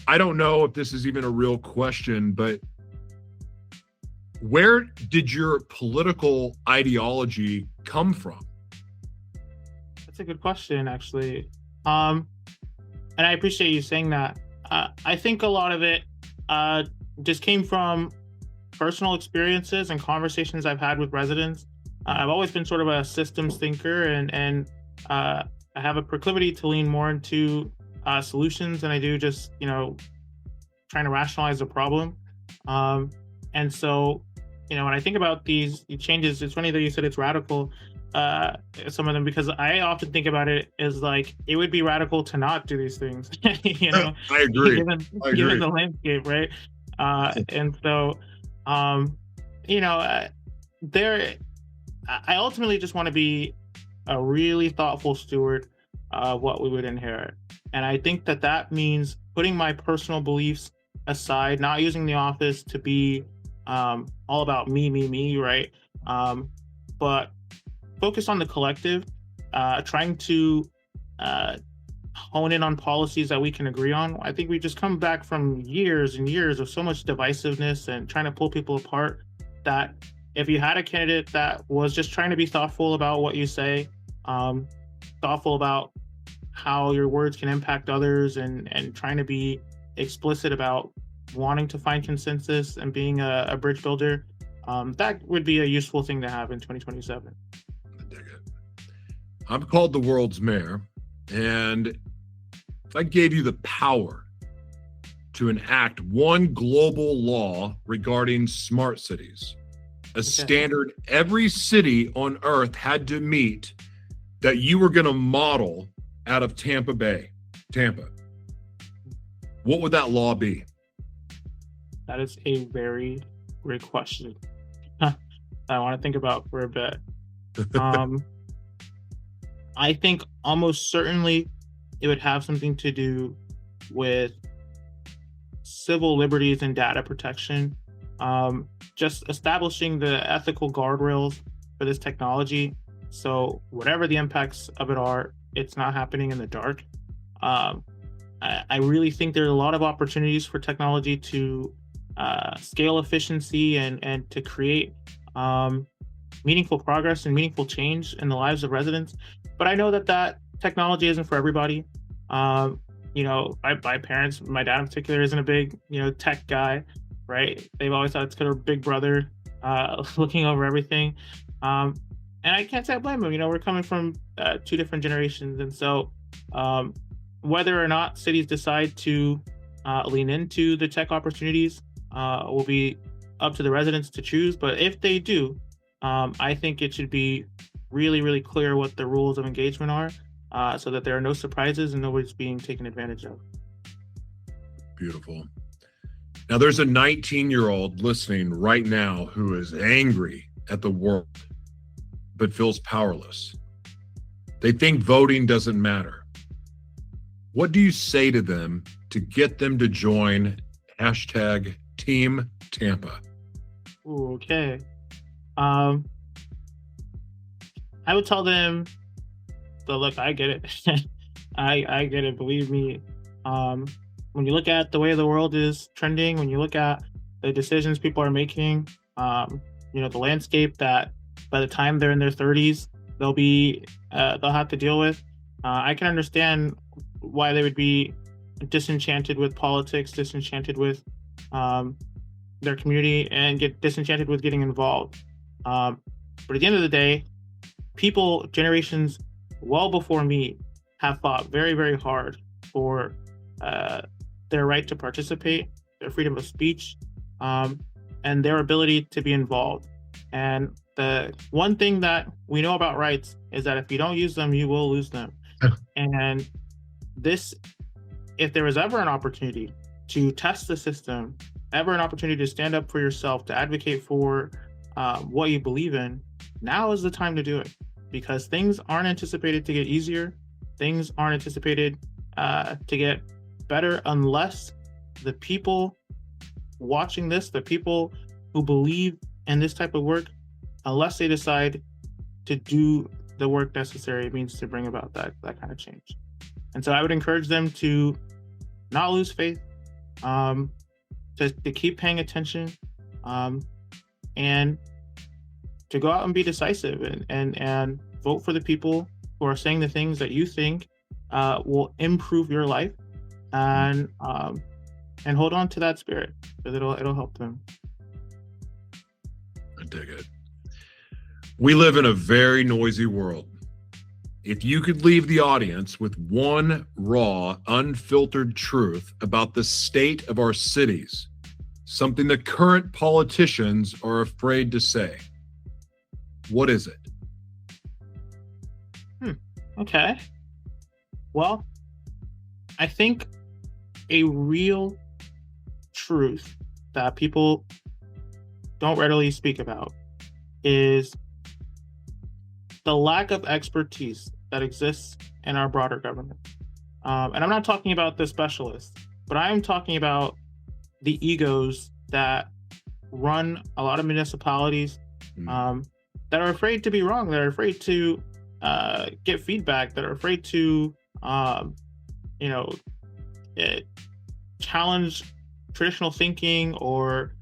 I don't know if this is even a real question, but where did your political ideology come from? That's a good question, actually. And I appreciate you saying that. I think a lot of it just came from personal experiences and conversations I've had with residents. I've always been sort of a systems thinker, and I have a proclivity to lean more into solutions than I do just, trying to rationalize the problem. And so, when I think about these changes, it's funny that you said it's radical, some of them, because I often think about it as like, it would be radical to not do these things, I agree. Given the landscape, right? And so, I ultimately just want to be a really thoughtful steward of what we would inherit. And I think that means putting my personal beliefs aside, not using the office to be all about me, right? But focus on the collective, trying to hone in on policies that we can agree on. I think we just come back from years and years of so much divisiveness and trying to pull people apart, that if you had a candidate that was just trying to be thoughtful about what you say, thoughtful about how your words can impact others, and trying to be explicit about wanting to find consensus and being a bridge builder, that would be a useful thing to have in 2027. I dig it. I'm called the world's mayor, and if I gave you the power to enact one global law regarding smart cities, a standard every city on earth had to meet, that you were going to model out of Tampa, what would that law be? That is a very great question. I want to think about for a bit. I think almost certainly it would have something to do with civil liberties and data protection. Just establishing the ethical guardrails for this technology. So whatever the impacts of it are, it's not happening in the dark. I really think there are a lot of opportunities for technology to scale efficiency and to create meaningful progress and meaningful change in the lives of residents. But I know that technology isn't for everybody. My parents, my dad in particular, isn't a big, tech guy, right? They've always thought it's kind of big brother looking over everything. And I can't say I blame them. We're coming from two different generations. And so whether or not cities decide to lean into the tech opportunities will be up to the residents to choose. But if they do, I think it should be really, really clear what the rules of engagement are, so that there are no surprises and nobody's being taken advantage of. Beautiful. Now, there's a 19-year-old listening right now who is angry at the world, but feels powerless. They think voting doesn't matter. What do you say to them to get them to join #Team Tampa? Ooh, okay. I would tell them, look, I get it. I get it. Believe me. When you look at the way the world is trending, when you look at the decisions people are making, the landscape that by the time they're in their 30s, they'll have to deal with. I can understand why they would be disenchanted with politics, disenchanted with their community, and get disenchanted with getting involved. But at the end of the day, people, generations well before me, have fought very, very hard for their right to participate, their freedom of speech, and their ability to be involved. And the one thing that we know about rights is that if you don't use them, you will lose them. And if there was ever an opportunity to test the system, ever an opportunity to stand up for yourself, to advocate for what you believe in, now is the time to do it, because things aren't anticipated to get easier. Things aren't anticipated to get better unless the people watching this, the people who believe in this type of work, unless they decide to do the work necessary, it means to bring about that kind of change. And so I would encourage them to not lose faith, to keep paying attention, and to go out and be decisive and vote for the people who are saying the things that you think will improve your life, and hold on to that spirit, because it'll help them. I dig it. We live in a very noisy world. If you could leave the audience with one raw, unfiltered truth about the state of our cities, something the current politicians are afraid to say, what is it? Okay. Well, I think a real truth that people don't readily speak about is the lack of expertise that exists in our broader government. And I'm not talking about the specialists, but I am talking about the egos that run a lot of municipalities, that are afraid to be wrong, that are afraid to get feedback, that are afraid to challenge traditional thinking, or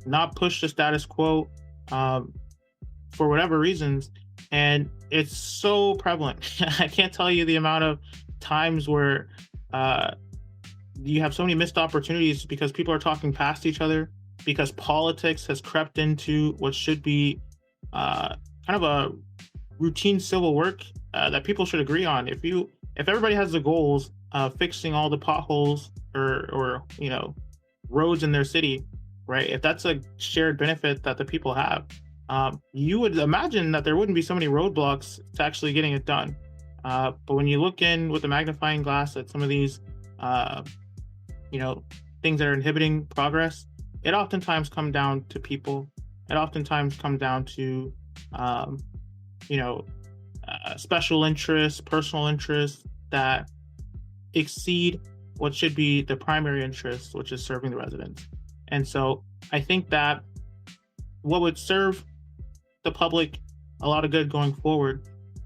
not push the status quo for whatever reasons. And it's so prevalent. I can't tell you the amount of times where you have so many missed opportunities because people are talking past each other, because politics has crept into what should be kind of a routine civil work that people should agree on. If everybody has the goals of fixing all the potholes or roads in their city, right? If that's a shared benefit that the people have, you would imagine that there wouldn't be so many roadblocks to actually getting it done. But when you look in with a magnifying glass at some of these, things that are inhibiting progress, it oftentimes comes down to people. It oftentimes comes down to, special interests, personal interests that exceed what should be the primary interest, which is serving the residents. And so I think that what would serve the public a lot of good going forward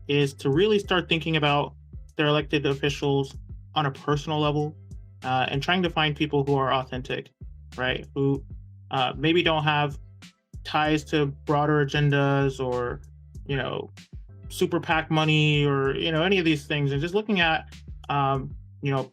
is to really start thinking about their elected officials on a personal level, and trying to find people who are authentic, right? Who maybe don't have ties to broader agendas or, super PAC money or, any of these things. And just looking at,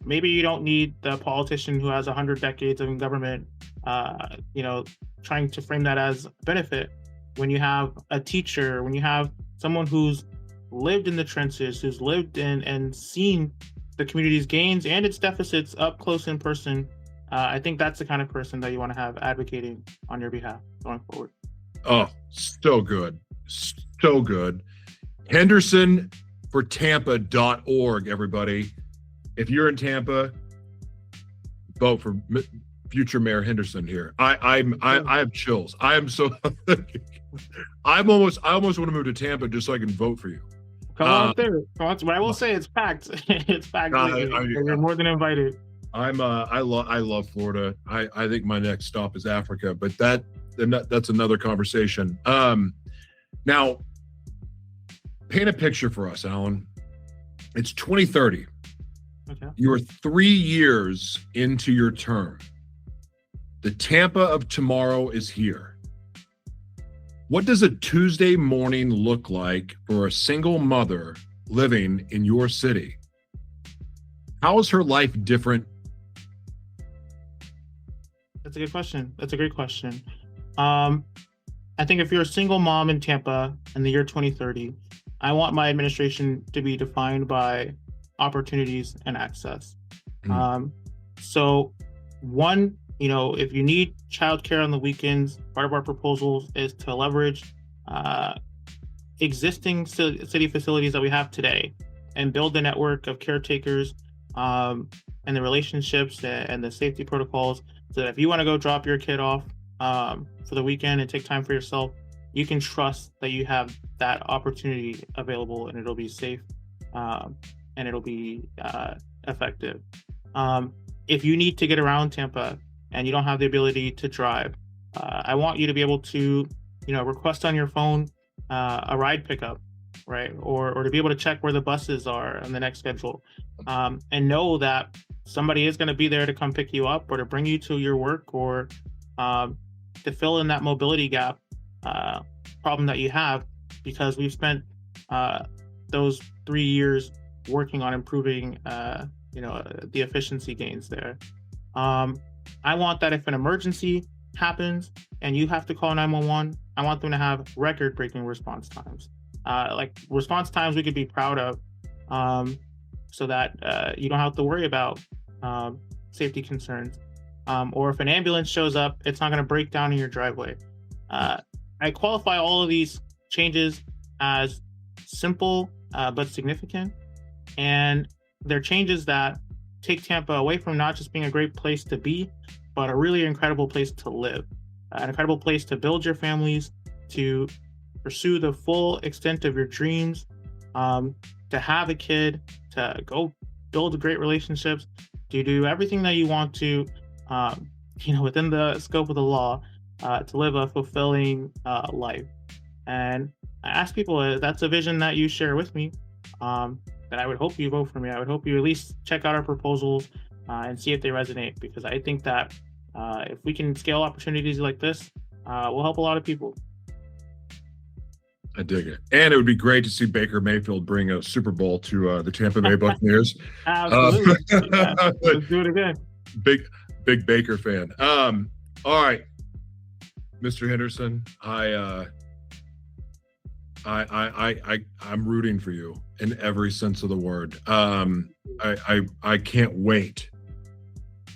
maybe you don't need the politician who has 100 decades of government, trying to frame that as a benefit. When you have a teacher, when you have someone who's lived in the trenches, who's lived in and seen the community's gains and its deficits up close in person, I think that's the kind of person that you want to have advocating on your behalf going forward. Oh, so good. So good. Henderson for Tampa.org, everybody. If you're in Tampa, vote for future Mayor Henderson here. I have chills. I am so I almost want to move to Tampa just so I can vote for you. Come on there. But I will say it's packed. It's packed. You're more than invited. I love Florida. I think my next stop is Africa, but that's another conversation. Now, paint a picture for us, Alan. It's 2030. Okay. You are 3 years into your term. The Tampa of tomorrow is here. What does a Tuesday morning look like for a single mother living in your city? How is her life different? That's a good question. That's a great question. I think if you're a single mom in Tampa in the year 2030, I want my administration to be defined by opportunities and access. So one, if you need childcare on the weekends, part of our proposals is to leverage existing city facilities that we have today and build a network of caretakers and the relationships and the safety protocols so that if you want to go drop your kid off for the weekend and take time for yourself, you can trust that you have that opportunity available and it'll be safe and it'll be effective. If you need to get around Tampa and you don't have the ability to drive, I want you to be able to, request on your phone a ride pickup, right? Or to be able to check where the buses are on the next schedule, and know that somebody is going to be there to come pick you up or to bring you to your work or to fill in that mobility gap problem that you have, because we've spent those 3 years working on improving, the efficiency gains there. I want that if an emergency happens and you have to call 911, I want them to have record-breaking response times, like response times we could be proud of, so that you don't have to worry about safety concerns. Or if an ambulance shows up, it's not going to break down in your driveway. I qualify all of these changes as simple but significant, and they're changes that take Tampa away from not just being a great place to be, but a really incredible place to live, an incredible place to build your families, to pursue the full extent of your dreams, to have a kid, to go build great relationships, to do everything that you want to, within the scope of the law, to live a fulfilling life. And I ask people if that's a vision that you share with me, then I would hope you vote for me. I would hope you at least check out our proposals and see if they resonate, because I think that if we can scale opportunities like this, we'll help a lot of people. I dig it. And it would be great to see Baker Mayfield bring a Super Bowl to the Tampa Bay Buccaneers. Absolutely. Let's do it again. Big Baker fan. All right. Mr. Henderson, I'm rooting for you in every sense of the word. I can't wait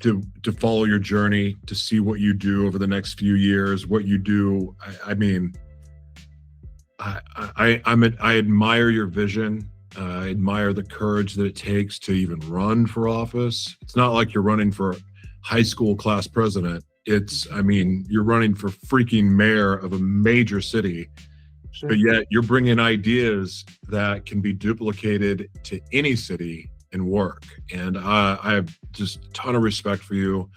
to follow your journey, to see what you do over the next few years, what you do. I mean, I admire your vision. I admire the courage that it takes to even run for office. It's not like you're running for high school class president. I mean, you're running for freaking mayor of a major city, Sure. but yet you're bringing ideas that can be duplicated to any city and work. And I have just a ton of respect for you.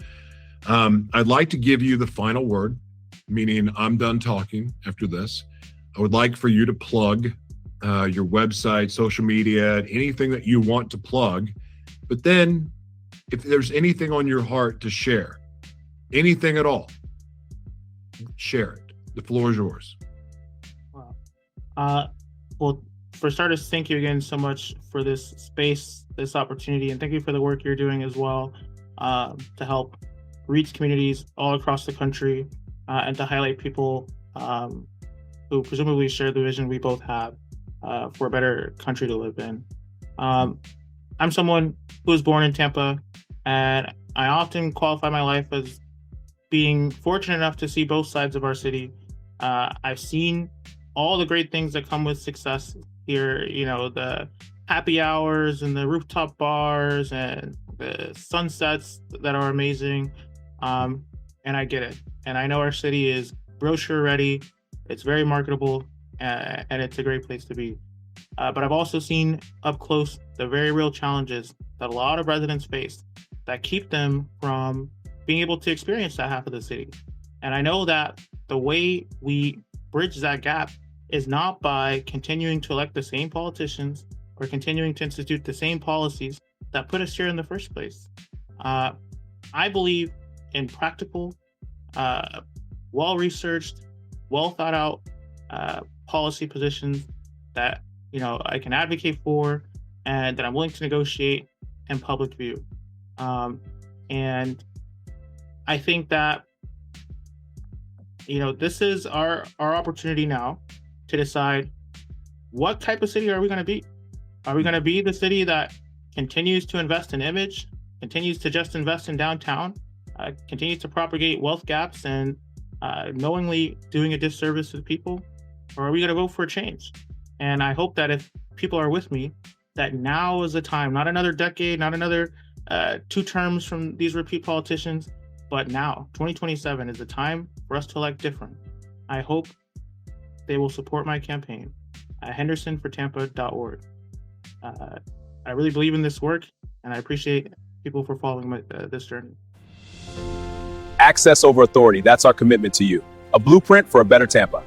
I'd like to give you the final word, meaning I'm done talking after this. I would like for you to plug your website, social media, anything that you want to plug. But then if there's anything on your heart to share, anything at all, share it. The floor is yours. Wow. Well, for starters, thank you again so much for this space, this opportunity, and thank you for the work you're doing as well to help reach communities all across the country and to highlight people who presumably share the vision we both have for a better country to live in. I'm someone who was born in Tampa, and I often qualify my life as being fortunate enough to see both sides of our city. I've seen all the great things that come with success here, you know, the happy hours and the rooftop bars and the sunsets that are amazing. And I get it. And I know our city is brochure ready. It's very marketable, and it's a great place to be. But I've also seen up close the very real challenges that a lot of residents face that keep them from being able to experience that half of the city. And I know that the way we bridge that gap is not by continuing to elect the same politicians or continuing to institute the same policies that put us here in the first place. I believe in practical, well-researched, well-thought-out policy positions that I can advocate for and that I'm willing to negotiate in public view. And I think that this is our opportunity now to decide what type of city are we going to be. Are we going to be the city that continues to invest in image, continues to just invest in downtown, continues to propagate wealth gaps and knowingly doing a disservice to the people? Or are we going to vote for a change? And I hope that if people are with me, that now is the time, not another decade, not another 2 terms from these repeat politicians, but now, 2027 is the time for us to elect different. I hope they will support my campaign at hendersonfortampa.org. I really believe in this work, and I appreciate people for following this journey. Access over authority. That's our commitment to you. A blueprint for a better Tampa.